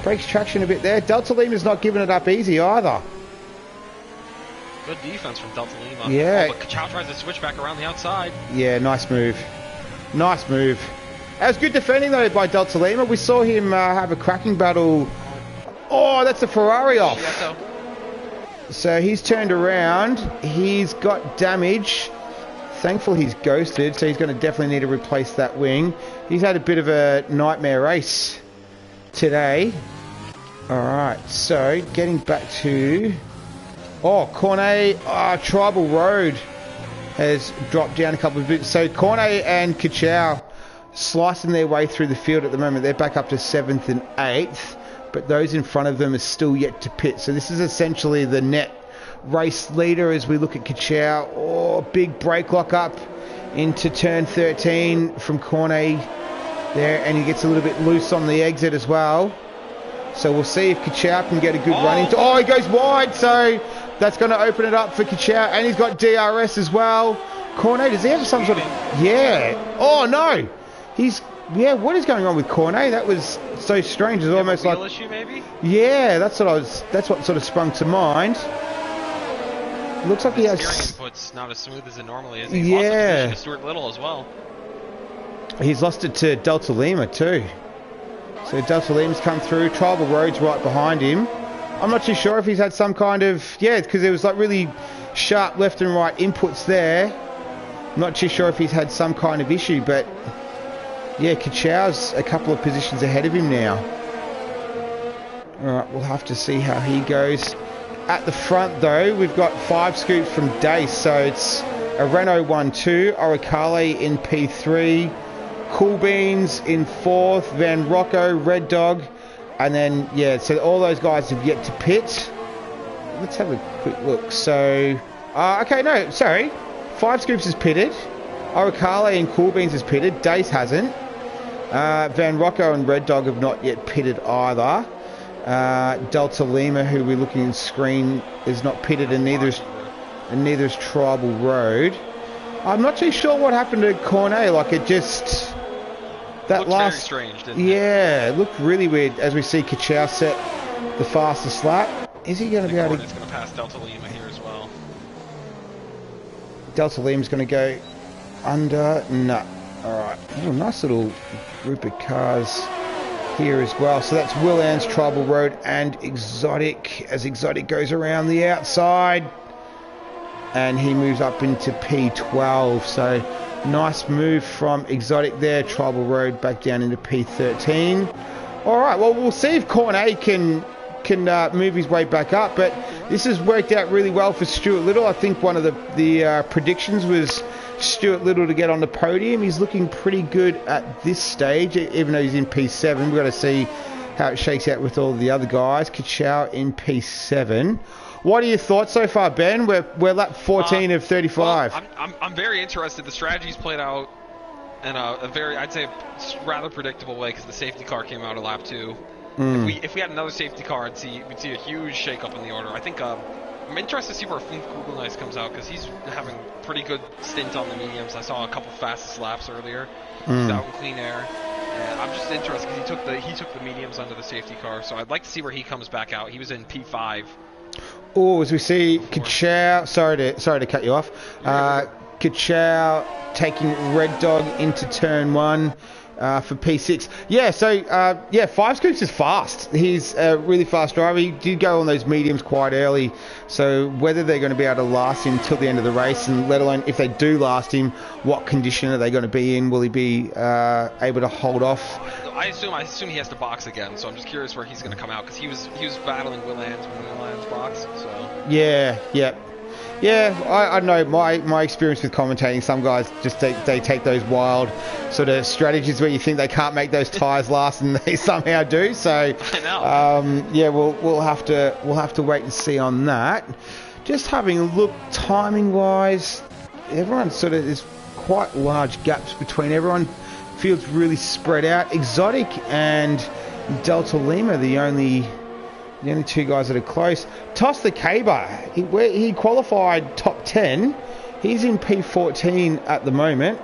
breaks traction a bit there. Delta Lima's not giving it up easy either. Good defense from Delta Lima. Yeah. But Kachow tries to switch back around the outside. Yeah, nice move. Nice move. That was good defending though by Delta Lima. We saw him have a cracking battle. Oh, that's a Ferrari off. So he's turned around. He's got damage. Thankfully he's ghosted, so he's going to definitely need to replace that wing. He's had a bit of a nightmare race today. Alright, so getting back to... Cornet, Tribal Road has dropped down a couple of bits. So Cornet and Kachow slicing their way through the field at the moment. They're back up to 7th and 8th, but those in front of them are still yet to pit. So this is essentially the net race leader as we look at Kachow. Oh, big brake lock up into turn 13 from Cornet there, and he gets a little bit loose on the exit as well. So we'll see if Kachow can get a good run into... Oh, he goes wide, so that's going to open it up for Kachow, and he's got DRS as well. Cornet, does he have some sort of... Yeah. Oh, no. He's... Yeah, what is going on with Cornet? That was so strange. It's almost like... issue, maybe? Yeah, that's what sort of sprung to mind. Looks like he has... steering input's not as smooth as it normally is. He's lost the position to Stuart Little as well. He's lost it to Delta Lima too. So Delta Lima's come through. Tribal Road's right behind him. I'm not too sure if he's had some kind of... Yeah, because there was like really sharp left and right inputs there. I'm not too sure if he's had some kind of issue, but... Yeah, Kachow's a couple of positions ahead of him now. Alright, we'll have to see how he goes. At the front though, we've got 5 scoops from Dace, so it's a Renault 1-2, Oricale in P3, Cool Beans in 4th, Van Rocco, Red Dog, and then, yeah, so all those guys have yet to pit. Let's have a quick look. So, okay, no, sorry. 5 scoops is pitted. Oricale and Cool Beans is pitted. Dace hasn't. Van Rocco and Red Dog have not yet pitted either. Delta Lima, who we're looking at screen, is not pitted, and neither is Tribal Road. I'm not too sure what happened to Cornet. Like, it just... That looked last... very strange, didn't it? Yeah, it looked really weird as we see Kachow set the fastest lap. Is he going to be able to... Cornet's going to pass Delta Lima here as well. Delta Lima's going to go under... No. Alright. Oh, nice little group of cars here as well. So that's Willands, Tribal Road and Exotic, as Exotic goes around the outside. And he moves up into P12. So nice move from Exotic there. Tribal Road back down into P13. Alright, well, we'll see if Cornet can move his way back up. But this has worked out really well for Stuart Little. I think one of the predictions was Stuart Little to get on the podium. He's looking pretty good at this stage, even though he's in P7. We've got to see how it shakes out with all the other guys. Kachow in P7. What are your thoughts so far, Ben? We're lap 14 of 35. Well, I'm very interested. The strategy's played out in a very, I'd say, rather predictable way, because the safety car came out of lap 2. If we had another safety car, we'd see a huge shake-up in the order. I think I'm interested to see where Funk Kugelnice comes out, because he's having pretty good stint on the mediums. I saw a couple fastest laps earlier. He's out in clean air. And I'm just interested because he took the mediums under the safety car, so I'd like to see where he comes back out. He was in P5. Oh, as we see Kachow, sorry to cut you off. Kachow taking Red Dog into turn 1 for P6. Yeah, so 5 scoops is fast. He's a really fast driver. He did go on those mediums quite early. So whether they're going to be able to last him till the end of the race, and let alone if they do last him, what condition are they going to be in? Will he be able to hold off? I assume he has to box again. So I'm just curious where he's going to come out, because he was battling Willands when Willands boxed. So yeah, I know my experience with commentating. Some guys just they take those wild sort of strategies where you think they can't make those tyres last, and they somehow do. So I know. We'll have to wait and see on that. Just having a look timing wise, everyone sort of, there's quite large gaps between everyone. Feels really spread out. Exotic and Delta Lima, the only 2 guys that are close. Toss the Caber. He qualified top 10. He's in P14 at the moment.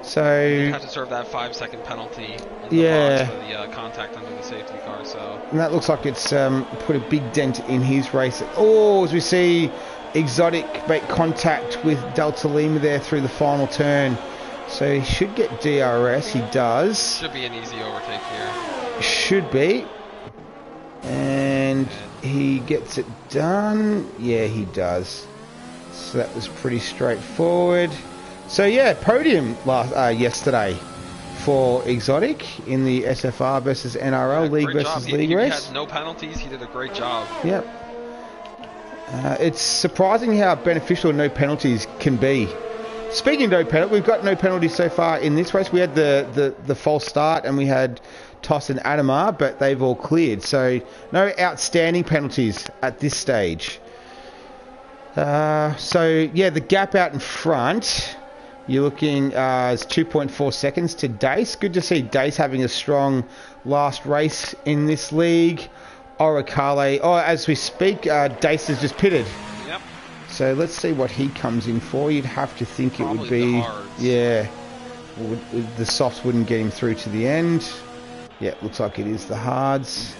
So he had to serve that 5-second penalty in the box for the contact under the safety car. So and that looks like it's put a big dent in his race. Oh, as we see Exotic make contact with Delta Lima there through the final turn. So he should get DRS. He does. Should be an easy overtake here. Should be. And he gets it done. Yeah, he does. So that was pretty straightforward. So yeah, podium yesterday for Exotic in the SFR versus NRL League versus League race. He had no penalties. He did a great job. Yep. It's surprising how beneficial no penalties can be Speaking of no penalty, we've got no penalties so far in this race. We had the false start and we had Toss and Adamar, but they've all cleared. So no outstanding penalties at this stage. So yeah, the gap out in front, you're looking as 2.4 seconds to Dace. Good to see Dace having a strong last race in this league. Oricale, as we speak, Dace has just pitted. Yep. So let's see what he comes in for. You'd have to think Probably it would be... the hards. Yeah. The softs wouldn't get him through to the end. Yeah, looks like it is the hards.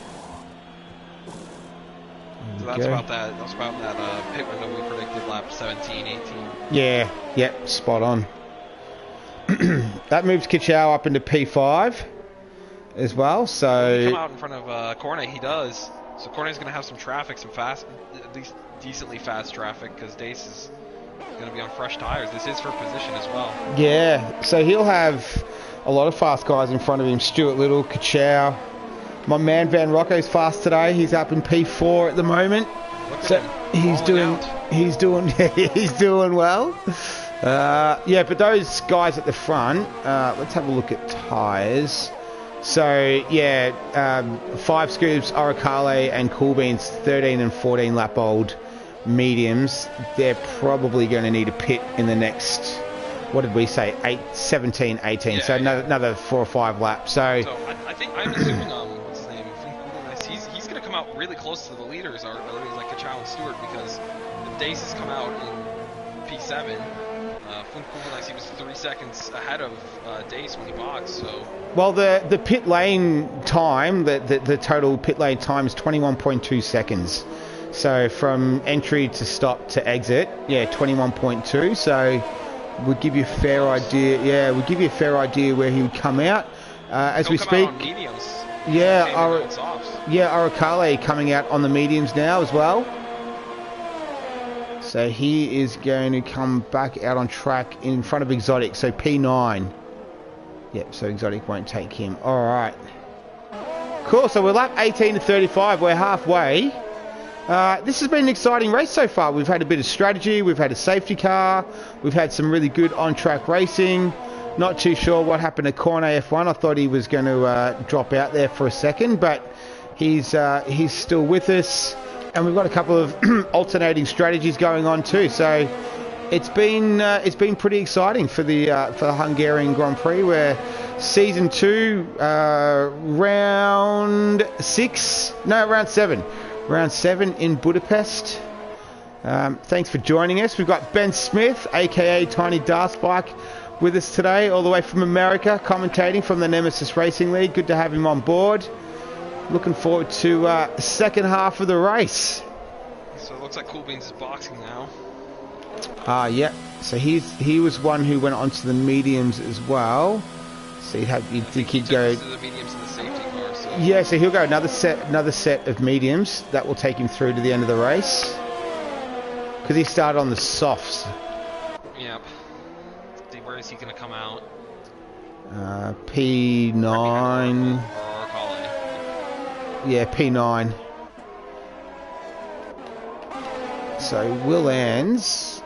So that's about that. That's about that pit window we predicted, lap 17, 18. Yeah, spot on. That moves Kichao up into P5 as well, so... Come out in front of Cornet, he does. So Cornet's going to have some traffic, some fast, at least decently fast traffic, because Dace is going to be on fresh tires. This is for position as well. Yeah, so he'll have a lot of fast guys in front of him. Stuart Little, Kichao. My man Van Rocco's fast today. He's up in P4 at the moment. So he's doing well. Yeah, but those guys at the front, let's have a look at tyres. So yeah, 5 scoops, Oricale and Coolbeans, 13 and 14 lap old mediums. They're probably going to need a pit in the next, what did we say, 17, 18. Yeah, so another 4 or 5 laps. So I'm assuming what's his name? He's going to come out really close to the leaders, or like Kichao and Stewart, because if Dace has come out in P7. He was 3 seconds ahead of Dace when he boxed. So well, the pit lane time, the total pit lane time is 21.2 seconds. So from entry to stop to exit, 21.2. So we'll give you a fair idea. Yeah, we'll give you a fair idea where he would come out as we speak. Oricale coming out on the mediums now as well. So he is going to come back out on track in front of Exotic. So P9. Yep, so Exotic won't take him. All right. Cool, so we're lap 18 to 35. We're halfway. This has been an exciting race so far. We've had a bit of strategy. We've had a safety car. We've had some really good on-track racing. Not too sure what happened to Cornet F1. I thought he was going to drop out there for a second, but he's still with us. And we've got a couple of alternating strategies going on too. So it's been pretty exciting for the Hungarian Grand Prix. We're season 2, round 7 in Budapest. Thanks for joining us. We've got Ben Smith, aka Tiny Darspike, with us today, all the way from America, commentating from the Nemesis Racing League. Good to have him on board. Looking forward to the second half of the race. So it looks like Coolbeans is boxing now. Yeah. So he was one who went onto the mediums as well. So he'd go. The mediums and the safety car. So. Yeah. So he'll go another set of mediums that will take him through to the end of the race. Because he started on the softs. Yep. Where is he going to come out? P9. Yeah, P9. So Will Ans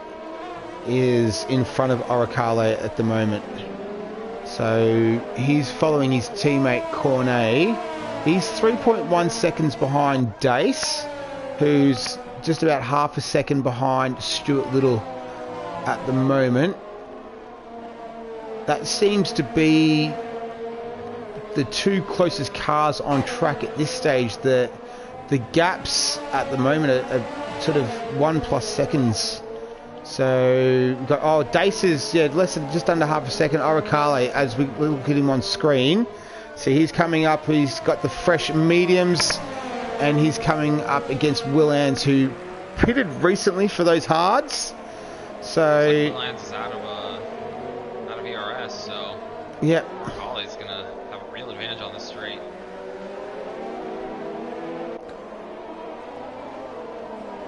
is in front of Oricale at the moment. So he's following his teammate Cornet. He's 3.1 seconds behind Dace, who's just about half a second behind Stuart Little at the moment. That seems to be the 2 closest cars on track at this stage. The gaps at the moment are sort of 1+ seconds. So we've got Dace is just under half a second. Oricale, as we look at him on screen, so he's coming up. He's got the fresh mediums, and he's coming up against Will Ans, who pitted recently for those hards. So Will Ans is out of ERS. So yeah. Oricale's gonna have a real advantage on the straight.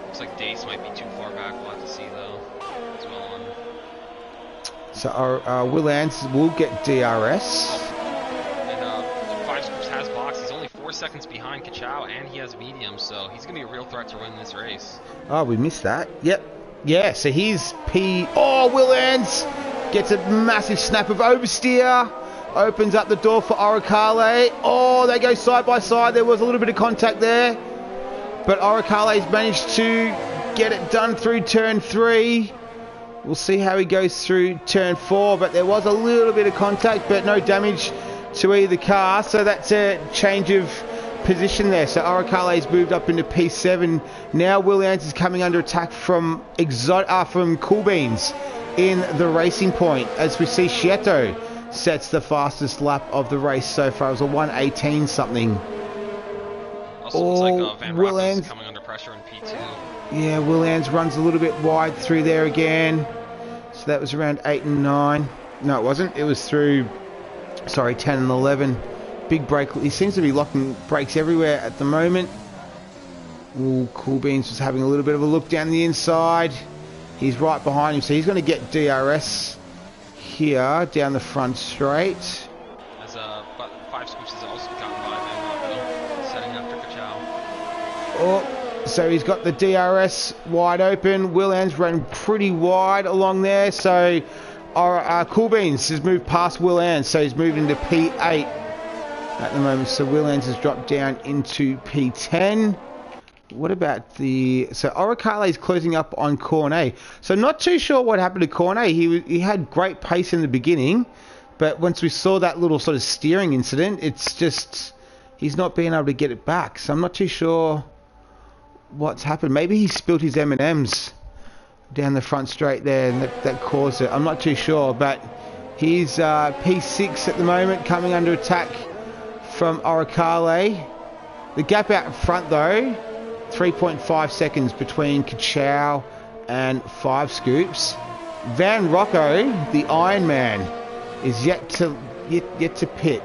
Looks like Dace might be too far back. We'll have to see though. As well on. So our Will Ans will get DRS. And 5 Scoops has box. He's only 4 seconds behind Kichao, and he has medium, so he's gonna be a real threat to win this race. Oh, we missed that. Yep. Yeah, so here's P... Oh, Will Ends gets a massive snap of oversteer. Opens up the door for Oricale. Oh, they go side by side. There was a little bit of contact there. But Oricale's managed to get it done through turn 3. We'll see how he goes through turn 4. But there was a little bit of contact, but no damage to either car. So that's a change of position there. So Oricale's moved up into P7. Now Will Ants is coming under attack from Cool Beans in the racing point. As we see, Schietto sets the fastest lap of the race so far. It was a 1:18 something. Also looks like Van Rapp is coming under pressure in P2. Yeah, Will Ants runs a little bit wide through there again. So that was around 8 and 9. No, it wasn't. It was through, sorry, 10 and 11. Big break. He seems to be locking brakes everywhere at the moment. Ooh, Cool Beans was having a little bit of a look down the inside. He's right behind him, so he's going to get DRS here down the front straight. As but 5 scoops is also gotten by Van Rapp, setting after Kachow. Oh, so he's got the DRS wide open. Will Ends ran pretty wide along there, so Cool Beans has moved past Will Ends, so he's moved into P8 at the moment. So Will Ends has dropped down into P10. What about the... So Oricale is closing up on Cornet. So not too sure what happened to Cornet. He had great pace in the beginning, but once we saw that little sort of steering incident, it's just... He's not being able to get it back. So I'm not too sure what's happened. Maybe he spilled his M&Ms down the front straight there, and that caused it. I'm not too sure, but he's P6 at the moment, coming under attack from Oricale. The gap out front, though... 3.5 seconds between Kachow and 5 scoops. Van Rocco, the Iron Man, is yet to pit.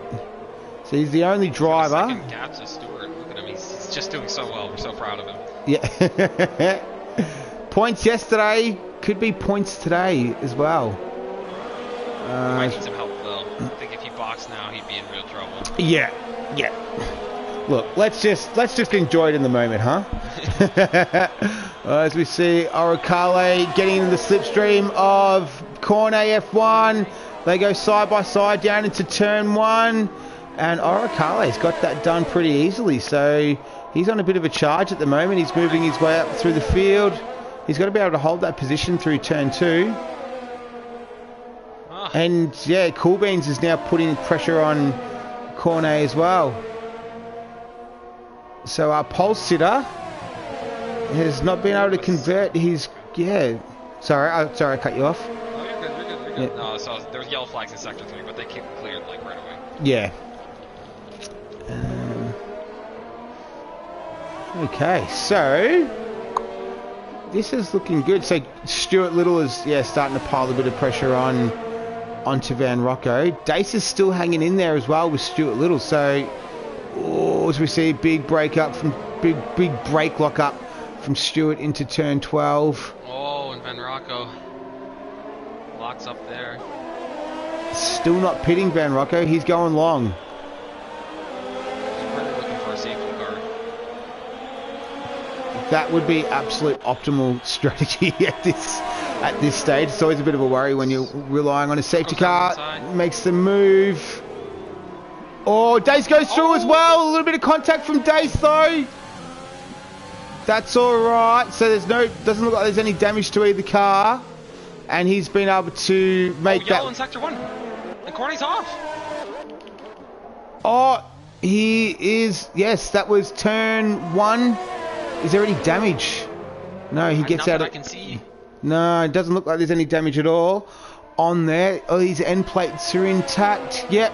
So he's the only driver. Second gap to Stewart. Look at him. He's just doing so well. We're so proud of him. Yeah. Points yesterday could be points today as well. He might need some help though. I think if he boxed now, he'd be in real trouble. Yeah. Look, let's just enjoy it in the moment, huh? As we see Oricale getting in the slipstream of Cornet F1. They go side by side down into turn 1. And Oricale's got that done pretty easily. So he's on a bit of a charge at the moment. He's moving his way up through the field. He's got to be able to hold that position through turn 2. Oh. And yeah, Cool Beans is now putting pressure on Cornet as well. So our pole sitter has not been able to convert his... Yeah. Sorry, I cut you off. No, you're good. Yeah. No, so there was yellow flags in Sector 3, but they keep cleared like right away. Yeah. Okay, so... This is looking good. So Stuart Little is starting to pile a bit of pressure onto Van Rocco. Dace is still hanging in there as well with Stuart Little, so... Oh, as we see, big break lock up from Stewart into turn 12. Oh, and Van Rocco locks up there. Still not pitting Van Rocco. He's going long. He's really looking for a safety car. That would be absolute optimal strategy at this stage. It's always a bit of a worry when you're relying on a safety car. Makes the move. Oh, Dace goes through as well. A little bit of contact from Dace though. That's all right. So doesn't look like there's any damage to either car, and he's been able to make that. Yellow in sector 1. And Corney's off. Oh, he is. Yes, that was turn 1. Is there any damage? No, he gets out of. I can see. No, it doesn't look like there's any damage at all on there. Oh, his end plates are intact. Yep.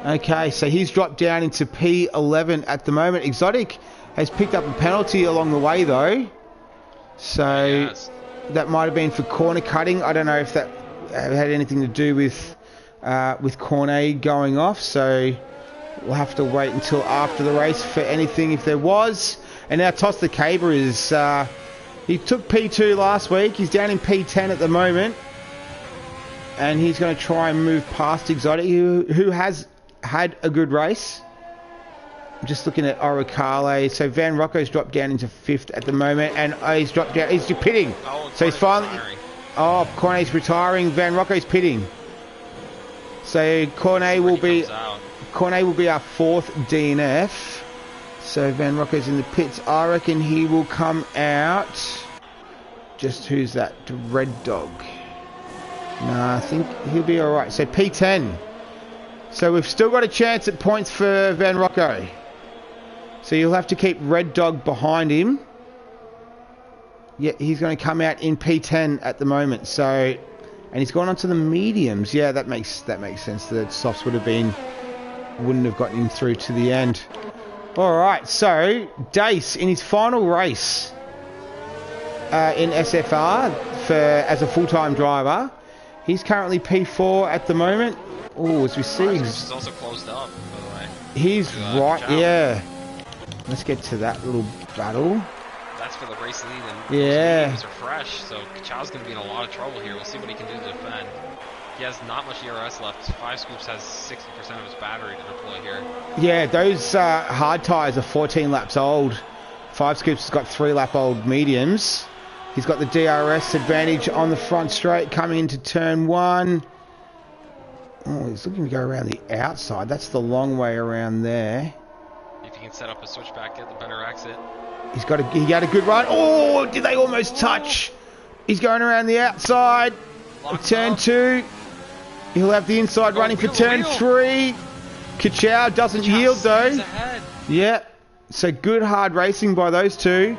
Okay, so he's dropped down into P11 at the moment. Exotic has picked up a penalty along the way, though. So that might have been for corner cutting. I don't know if that had anything to do with Cornet going off. So we'll have to wait until after the race for anything if there was. And now Toss the Caber is... he took P2 last week. He's down in P10 at the moment. And he's going to try and move past Exotic, who has... had a good race. I'm just looking at Oricale. So Van Rocco's dropped down into 5th at the moment, and he's dropped down. He's pitting. Oh, so he's finally. Retiring. Oh, Cornet's retiring. Van Rocco's pitting. So Cornet will be our 4th DNF. So Van Rocco's in the pits. I reckon he will come out. Just who's that? Red Dog. No, I think he'll be all right. So P10. So we've still got a chance at points for Van Rocco. So you'll have to keep Red Dog behind him. Yeah, he's going to come out in P10 at the moment. So, and he's gone on to the mediums. Yeah, that makes sense. The softs wouldn't have gotten him through to the end. All right. So Dace in his final race in SFR as a full-time driver, he's currently P4 at the moment. Oh, as we see, he's also closed up, by the way. He's right. Yeah. Let's get to that little battle. That's for the race lead, and yeah, those are fresh, so Kachow's going to be in a lot of trouble here. We'll see what he can do to defend. He has not much ERS left. 5 Scoops has 60% of his battery to deploy here. Yeah, those hard tyres are 14 laps old. 5 Scoops has got 3-lap-old mediums. He's got the DRS advantage on the front straight coming into turn 1. Oh, he's looking to go around the outside. That's the long way around there. If you can set up a switchback, get the better exit. He got a good run. Oh, did they almost touch? He's going around the outside. Turn 2. He'll have the inside running for turn 3. Kachow doesn't yield though. Yeah. So good hard racing by those two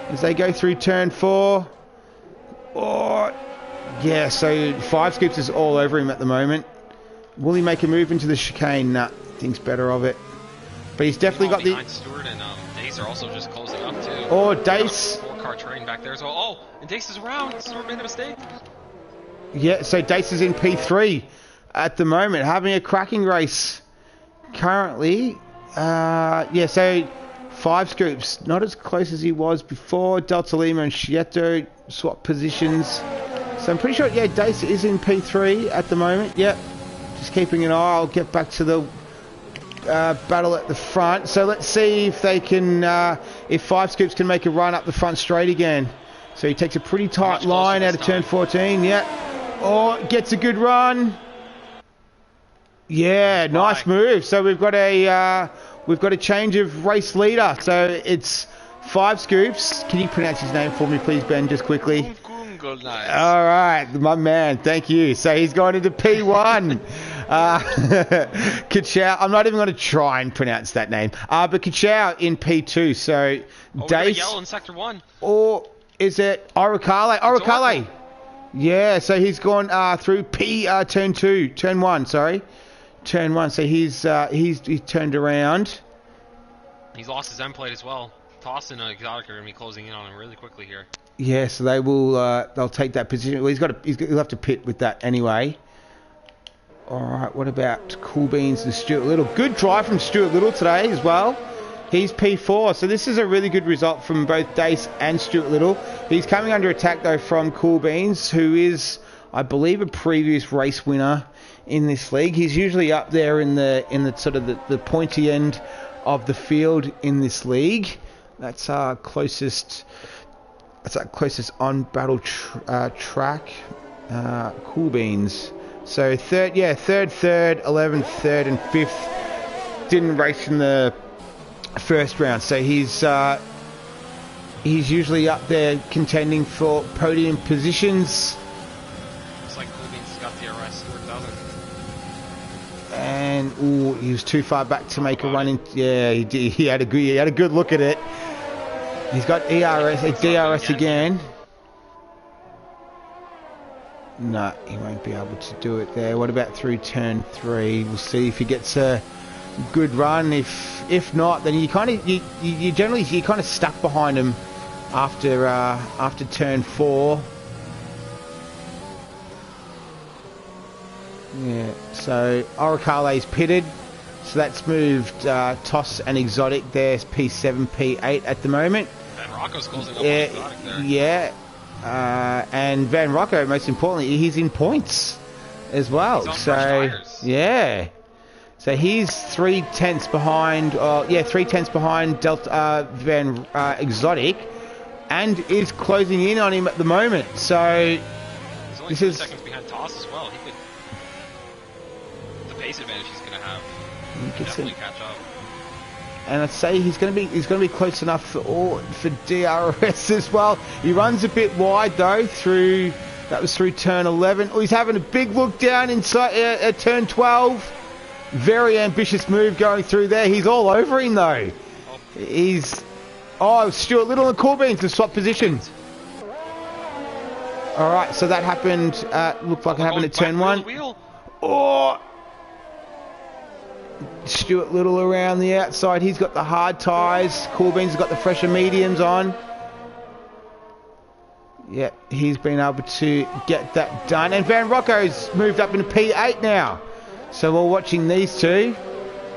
as they go through turn 4. Oh, yeah. So 5 Scoops is all over him at the moment. Will he make a move into the chicane? Nah, thinks better of it. But he's definitely got the. Stewart and Dace are also just closing up too. Oh, Dace. 4-car train back there as well. Oh, and Dace is around. Stewart made a mistake. Yeah, so Dace is in P3 at the moment, having a cracking race currently. Yeah, so 5 Scoops, not as close as he was before. Delta Lima and Schieto swap positions. So I'm pretty sure, yeah, Dace is in P3 at the moment. Yep, just keeping an eye. I'll get back to the battle at the front. So let's see if they can, if 5 Scoops can make a run up the front straight again. So he takes a pretty tight line out of turn 14. Yeah. Oh, gets a good run. Yeah, nice move. So we've got a change of race leader. So it's 5 Scoops. Can you pronounce his name for me, please, Ben, just quickly? All right, my man. Thank you. So he's gone into P1. Kachow. I'm not even going to try and pronounce that name. But Kachow in P2. So Dace. Yellow in sector 1. Or is it Oricale? Oricale. Yeah. So he's gone through turn 2, turn 1. Sorry, turn 1. So he's turned around. He's lost his end plate as well. Tossin and Exotic are going to be closing in on him really quickly here. Yeah, so they will. They'll take that position. Well, he'll have to pit with that anyway. All right. What about Cool Beans and Stuart Little? Good drive from Stuart Little today as well. He's P4, so this is a really good result from both Dace and Stuart Little. He's coming under attack though from Cool Beans, who is, I believe, a previous race winner in this league. He's usually up there in the sort of the pointy end of the field in this league. That's our closest. That's our closest on battle track. Cool Beans. So third, 11th, 3rd, and 5th didn't race in the first round. So he's usually up there contending for podium positions. Looks like Cool Beans has got the DRS. Stewart doesn't. And he was too far back to make a run in. Yeah, he did. He had a good look at it. He's got DRS again. No, he won't be able to do it there. What about through turn 3? We'll see if he gets a good run. If not, then you generally kind of stuck behind him after turn 4. Yeah. So Oricale's pitted. So that's moved Toss and Exotic. There's P7, P8 at the moment. And Rocco's closing up on Exotic there. Yeah. And Van Rocco, most importantly, he's in points as well. He's on fresh tires. Yeah. So he's 3/10 behind, 3/10 behind Delta Van Exotic, and is closing in on him at the moment. So he's only 2 seconds behind Toss as well. He could, the pace advantage he's going to have, definitely catch up. And I'd say he's going to be close enough for DRS as well. He runs a bit wide though through turn 11. Oh, he's having a big look down inside at turn 12. Very ambitious move going through there. He's all over him though. Stuart Little and Corbin to swap positions. All right, so that happened. Looked like it happened at turn 1. Oh. Stuart Little around the outside. He's got the hard tyres. Corbin's got the fresher mediums on. Yeah, he's been able to get that done. And Van Rocco's moved up into P8 now. So we're watching these two.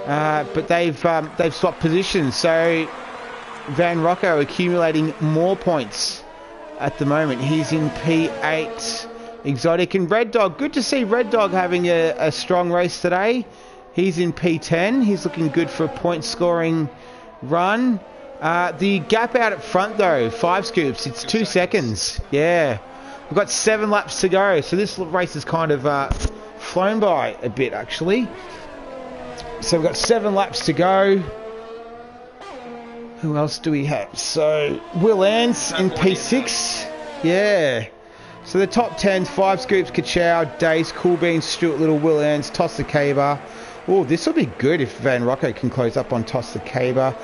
But they've swapped positions. So Van Rocco accumulating more points at the moment. He's in P8. Exotic and Red Dog. Good to see Red Dog having a strong race today. He's in P10. He's looking good for a point scoring run. The gap out at front though, 5 scoops. It's 2 seconds. Yeah. We've got 7 laps to go. So this race has kind of flown by a bit actually. So we've got 7 laps to go. Who else do we have? So Will Ants in P6. Yeah. So the top 10, 5 scoops, Kachow, Dace, Cool Beans, Stuart Little, Will Ants, Toss the Caber. Oh, this will be good if Van Rocco can close up on Toss the Caber.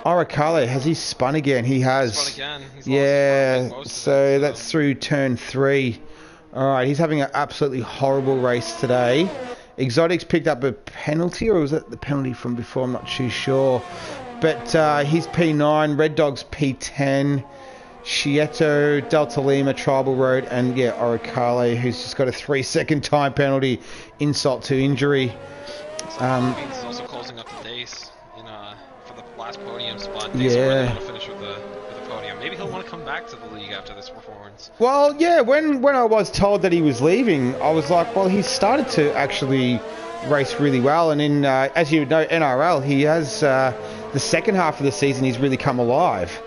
Oricale, has he spun again? He has. Spun again. He's so that's through turn 3. All right, he's having an absolutely horrible race today. Exotic's picked up a penalty, or was that the penalty from before? I'm not too sure. But he's P9, Red Dog's P10. Chieto, Delta Lima, Tribal Road, and yeah, Oricale, who's just got a 3-second time penalty, insult to injury. He's also closing up the Dace for the last podium spot. Dace will really want to finish with the podium. Maybe he'll want to come back to the league after this performance. Well, yeah, when I was told that he was leaving, I was like, well, he's started to actually race really well. And in, as you know, NRL, he has the second half of the season, he's really come alive.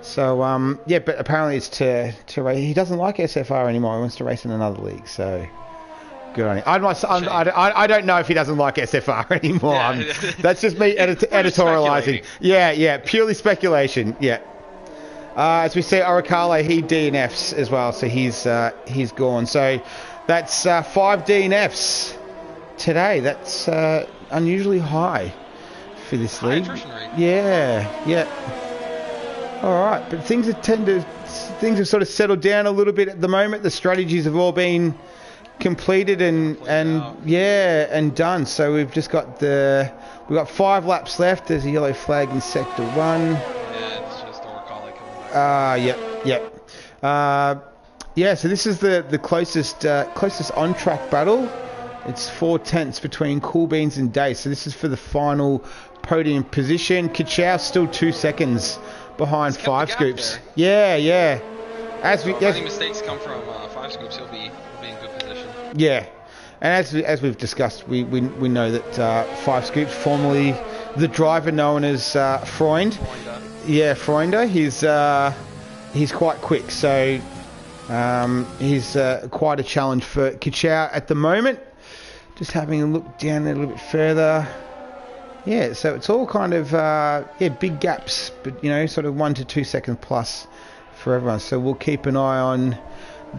So, yeah, but apparently it's to race. He doesn't like SFR anymore. He wants to race in another league, so good on him. I don't know if he doesn't like SFR anymore. Yeah. That's just me editorializing. Yeah, purely speculation. Yeah. As we see, Oricale, he DNFs as well, so he's gone. So that's 5 DNFs today. That's unusually high for this league. Yeah. All right, but things have sort of settled down a little bit at the moment. The strategies have all been completed and done. So we've just got we've got 5 laps left. There's a yellow flag in sector 1. Yeah, it's just Oricale coming back. Yep. So this is the closest on track battle. It's 4/10 between Cool Beans and Dace. So this is for the final podium position. Kachow still 2 seconds behind 5 scoops. There. Yeah. If any mistakes come from 5 scoops, he'll be in good position. Yeah, and as we've discussed, we know that 5 scoops, formerly the driver known as Freund. Yeah, Freunder. He's quite quick, so he's quite a challenge for Kachow at the moment. Just having a look down there a little bit further. Yeah, so it's all kind of big gaps, but sort of 1 to 2 seconds plus for everyone. So we'll keep an eye on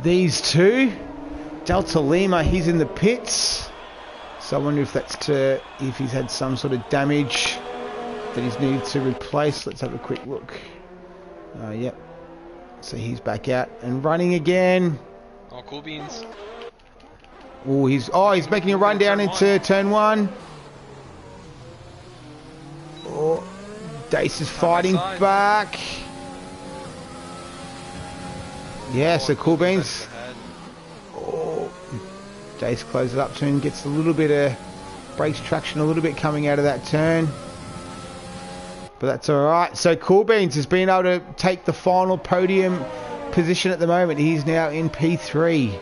these two. Delta Lima, he's in the pits. So I wonder if if he's had some sort of damage that he's needed to replace. Let's have a quick look. Yep. So he's back out and running again. Oh, Cool Beans. He's making a run down into turn 1. Oh, Dace is fighting back. Yeah, so Cool Beans. Oh, Dace closes up to him, gets a little bit of brakes traction, a little bit coming out of that turn. But that's all right. So Cool Beans has been able to take the final podium position at the moment. He's now in P3.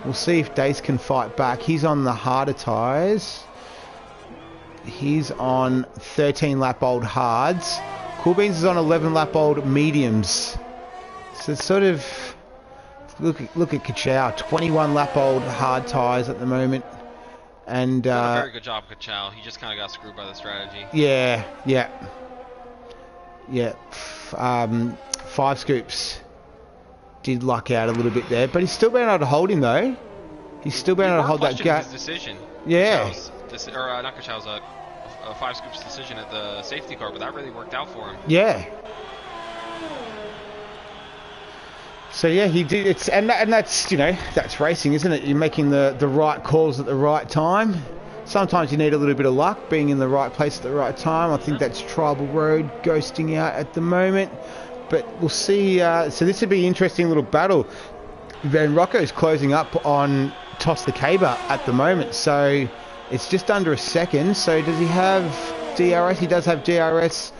We'll see if Dace can fight back. He's on the harder tyres. He's on 13 lap old hards. Coolbeans is on 11 lap old mediums. So it's sort of, look at Kachow, 21 lap old hard tyres at the moment. And did a very good job, Kachow. He just kind of got screwed by the strategy. Yeah. 5 Scoops did luck out a little bit there, but he's still been able to hold him though. He's still been able to hold that gap. His decision. Yeah. Not Kachow's, 5 Scoops decision at the safety car, but that really worked out for him. Yeah. So yeah, he did. And that's, you know, that's racing, isn't it? You're making the right calls at the right time. Sometimes you need a little bit of luck, being in the right place at the right time. I think that's Tribal Road ghosting out at the moment. But we'll see. So this would be an interesting little battle. Van Rocco's closing up on Toss the Caber at the moment. So it's just under a second. So does he have DRS? He does have DRS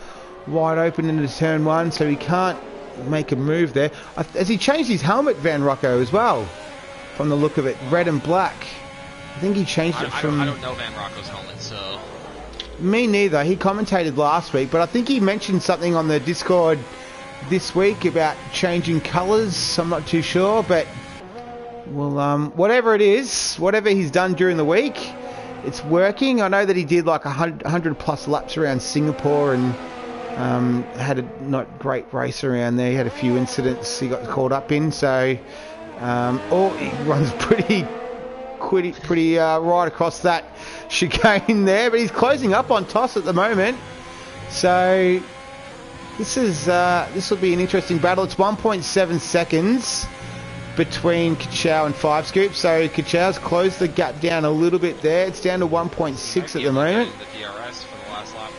wide open into turn 1. So he can't make a move there. Has he changed his helmet, Van Rocco, as well? From the look of it, red and black. I think he changed it from... I don't know Van Rocco's helmet, so... Me neither. He commentated last week, but I think he mentioned something on the Discord this week about changing colours. I'm not too sure, but... Well, whatever it is, whatever he's done during the week, it's working. I know that he did like 100 plus laps around Singapore and had a not great race around there. He had a few incidents he got caught up in, so... he runs pretty right across that chicane there, but he's closing up on Toss at the moment. So this will be an interesting battle. It's 1.7 seconds between Kachow and 5 Scoops. So Kachow's closed the gap down a little bit there. It's down to 1.6 at the moment. The DRS for the last lap.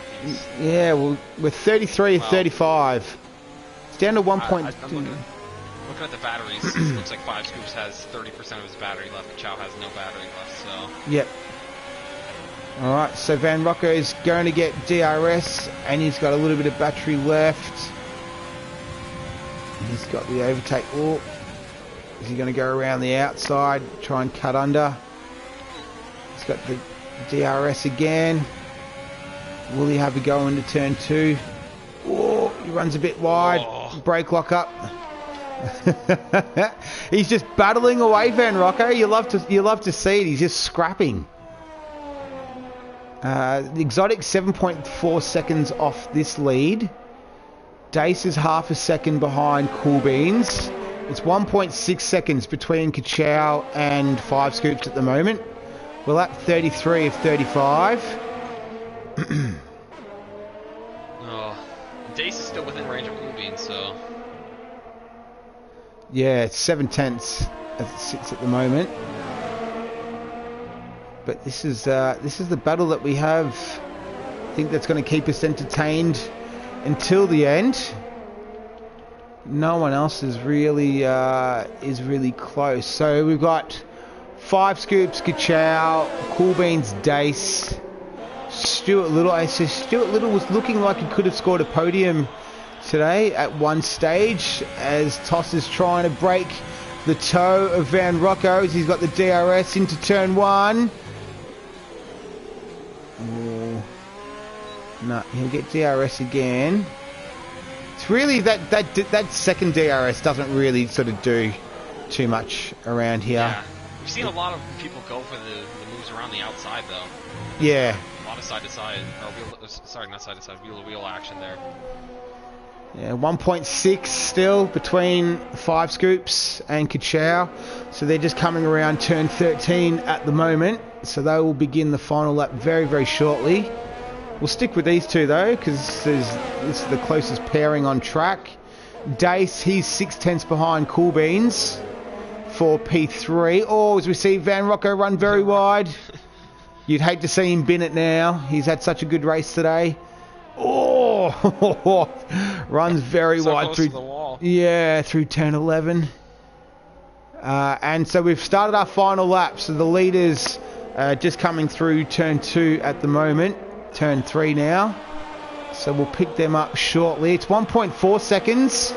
Yeah, well, we're 33 or 35. It's down to 1.2. Looking at the batteries, it looks like 5 Scoops has 30% of his battery left. Kachow has no battery left, so... Yep. Alright, so Van Rocco is going to get DRS, and he's got a little bit of battery left. He's got the overtake. Oh, is he going to go around the outside, try and cut under? He's got the DRS again. Will he have a go into turn 2? Oh, he runs a bit wide. Brake lock up. He's just battling away, Van Rocco. You love to see it. He's just scrapping. The Exotic 7.4 seconds off this lead. Dace is half a second behind Coolbeans. It's 1.6 seconds between Kachow and 5 Scoops at the moment. We're at 33 of 35. Dace is still within range of Coolbeans, so... Yeah, it's 7/10 as it sits at the moment. But this is the battle that we have. I think that's going to keep us entertained until the end. No one else is really close. So we've got 5 Scoops, Kachow, Coolbeans, Dace, Stuart Little. I say Stuart Little was looking like he could have scored a podium today at one stage as Toss is trying to break the toe of Van Rocco as he's got the DRS into turn 1. Oh. No, he'll get DRS again. It's really that second DRS doesn't really sort of do too much around here. Yeah. We've seen a lot of people go for the moves around the outside though. Yeah. A lot of side to side, or not side to side, wheel to wheel action there. Yeah, 1.6 still between 5 Scoops and Kachow. So they're just coming around turn 13 at the moment. So they will begin the final lap very, very shortly. We'll stick with these two though, because this is the closest pairing on track. Dace, he's 6/10 behind Coolbeans for P3. Oh, as we see Van Rocco run very wide. You'd hate to see him bin it now. He's had such a good race today. Oh, runs very wide through the wall. Yeah, through turn 11. And so we've started our final lap. So the leaders just coming through turn 2 at the moment. Turn 3 now. So we'll pick them up shortly. It's 1.4 seconds.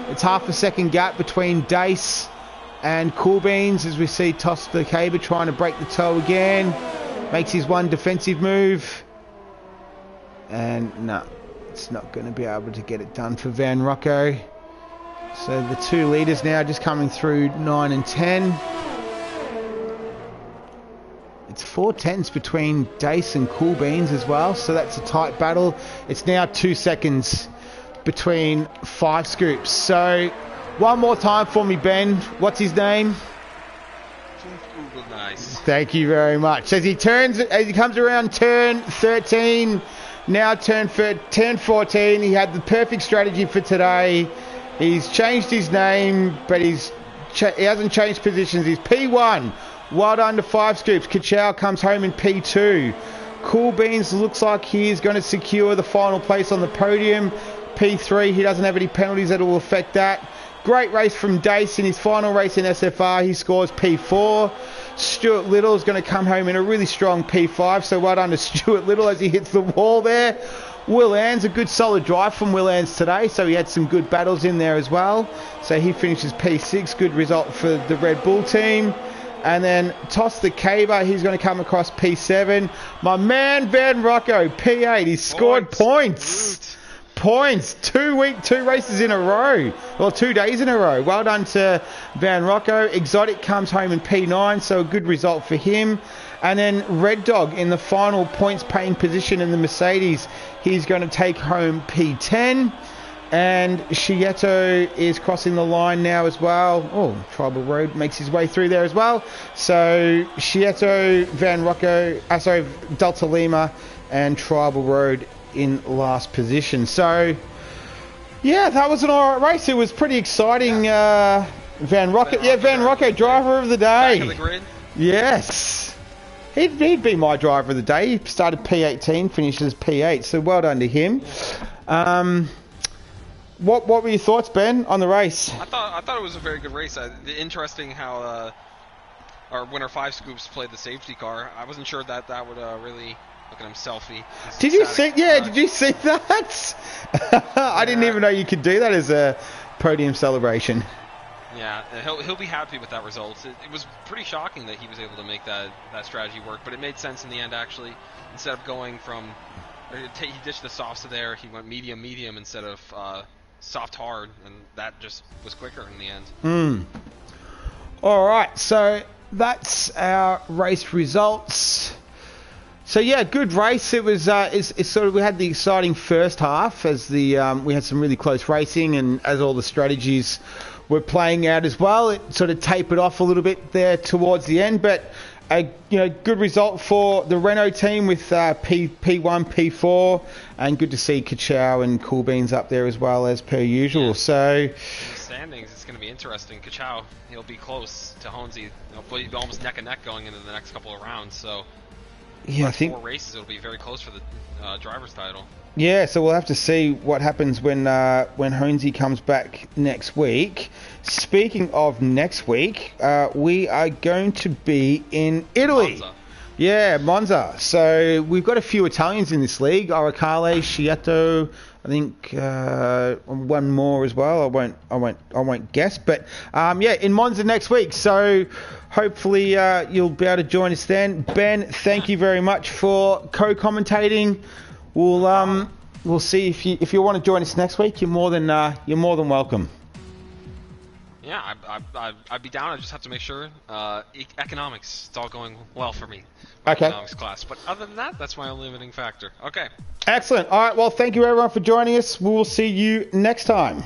It's half a second gap between Dace And Cool Beans, as we see, toss the caber, trying to break the toe again. Makes his one defensive move. And no, it's not going to be able to get it done for Van Rocco. So the two leaders now just coming through 9 and 10. It's 4/10s between Dace and Cool Beans as well, so that's a tight battle. It's now 2 seconds between 5 scoops. So one more time for me, Ben. What's his name? Nice. Thank you very much. As he comes around turn 13, now turn 14, he had the perfect strategy for today. He's changed his name, but he hasn't changed positions. He's P1. Well done to 5 scoops. Kachow comes home in P2. Cool Beans looks like he is going to secure the final place on the podium. P3, he doesn't have any penalties that will affect that. Great race from Dace in his final race in SFR. He scores P4. Stuart Little is going to come home in a really strong P5. So well done to Stuart Little as he hits the wall there. Will Ann's a good solid drive from Will Ann's today. So he had some good battles in there as well. So he finishes P6. Good result for the Red Bull team. And then Toss the Caber, he's going to come across P7. My man Van Rocco, P8. He's scored points. Points. 2 races in a row. Well, 2 days in a row. Well done to Van Rocco. Exotic comes home in P9, so a good result for him. And then Red Dog in the final points paying position in the Mercedes. He's going to take home P10. And Shieto is crossing the line now as well. Oh, Tribal Road makes his way through there as well. So Shieto, Van Rocco, Delta Lima and Tribal Road in last position. So yeah, that was an alright race. It was pretty exciting. Van Rocco, driver of the day. Back of the grid. Yes. He'd be my driver of the day. He started P18, finishes P8. So well done to him. What were your thoughts, Ben, on the race? I thought it was a very good race. Interesting how our winner 5 scoops played the safety car. I wasn't sure that would really look at him selfie. Did you see? Yeah, did you see that? I didn't even know you could do that as a podium celebration. Yeah, he'll be happy with that result. It was pretty shocking that he was able to make that strategy work, but it made sense in the end actually. Instead of going from, he ditched the softs there, he went medium instead of soft hard, and that just was quicker in the end. All right, so that's our race results. So yeah, good race. It was it's sort of, we had the exciting first half as we had some really close racing, and as all the strategies were playing out as well, it sort of tapered off a little bit there towards the end, but a good result for the Renault team with P1, P4, and good to see Kachow and Cool Beans up there as well as per usual. Yeah. So in the standings, it's going to be interesting. Kachow, he'll be close to Honesy. He'll be almost neck and neck going into the next couple of rounds. So yeah, I think 4 races, it'll be very close for the driver's title. Yeah, so we'll have to see what happens when Honesy comes back next week. Speaking of next week, we are going to be in Italy. Monza. Yeah, Monza. So we've got a few Italians in this league. Oricale, Scietto, I think one more as well. I won't guess, but yeah, in Monza next week. So hopefully you'll be able to join us then. Ben, thank you very much for co-commentating. We'll see if you want to join us next week. You're more than welcome. Yeah, I'd be down. I just have to make sure economics, it's all going well for me. Okay. Economics class, but other than that, that's my only limiting factor. Okay. Excellent. All right. Well, thank you everyone for joining us. We will see you next time.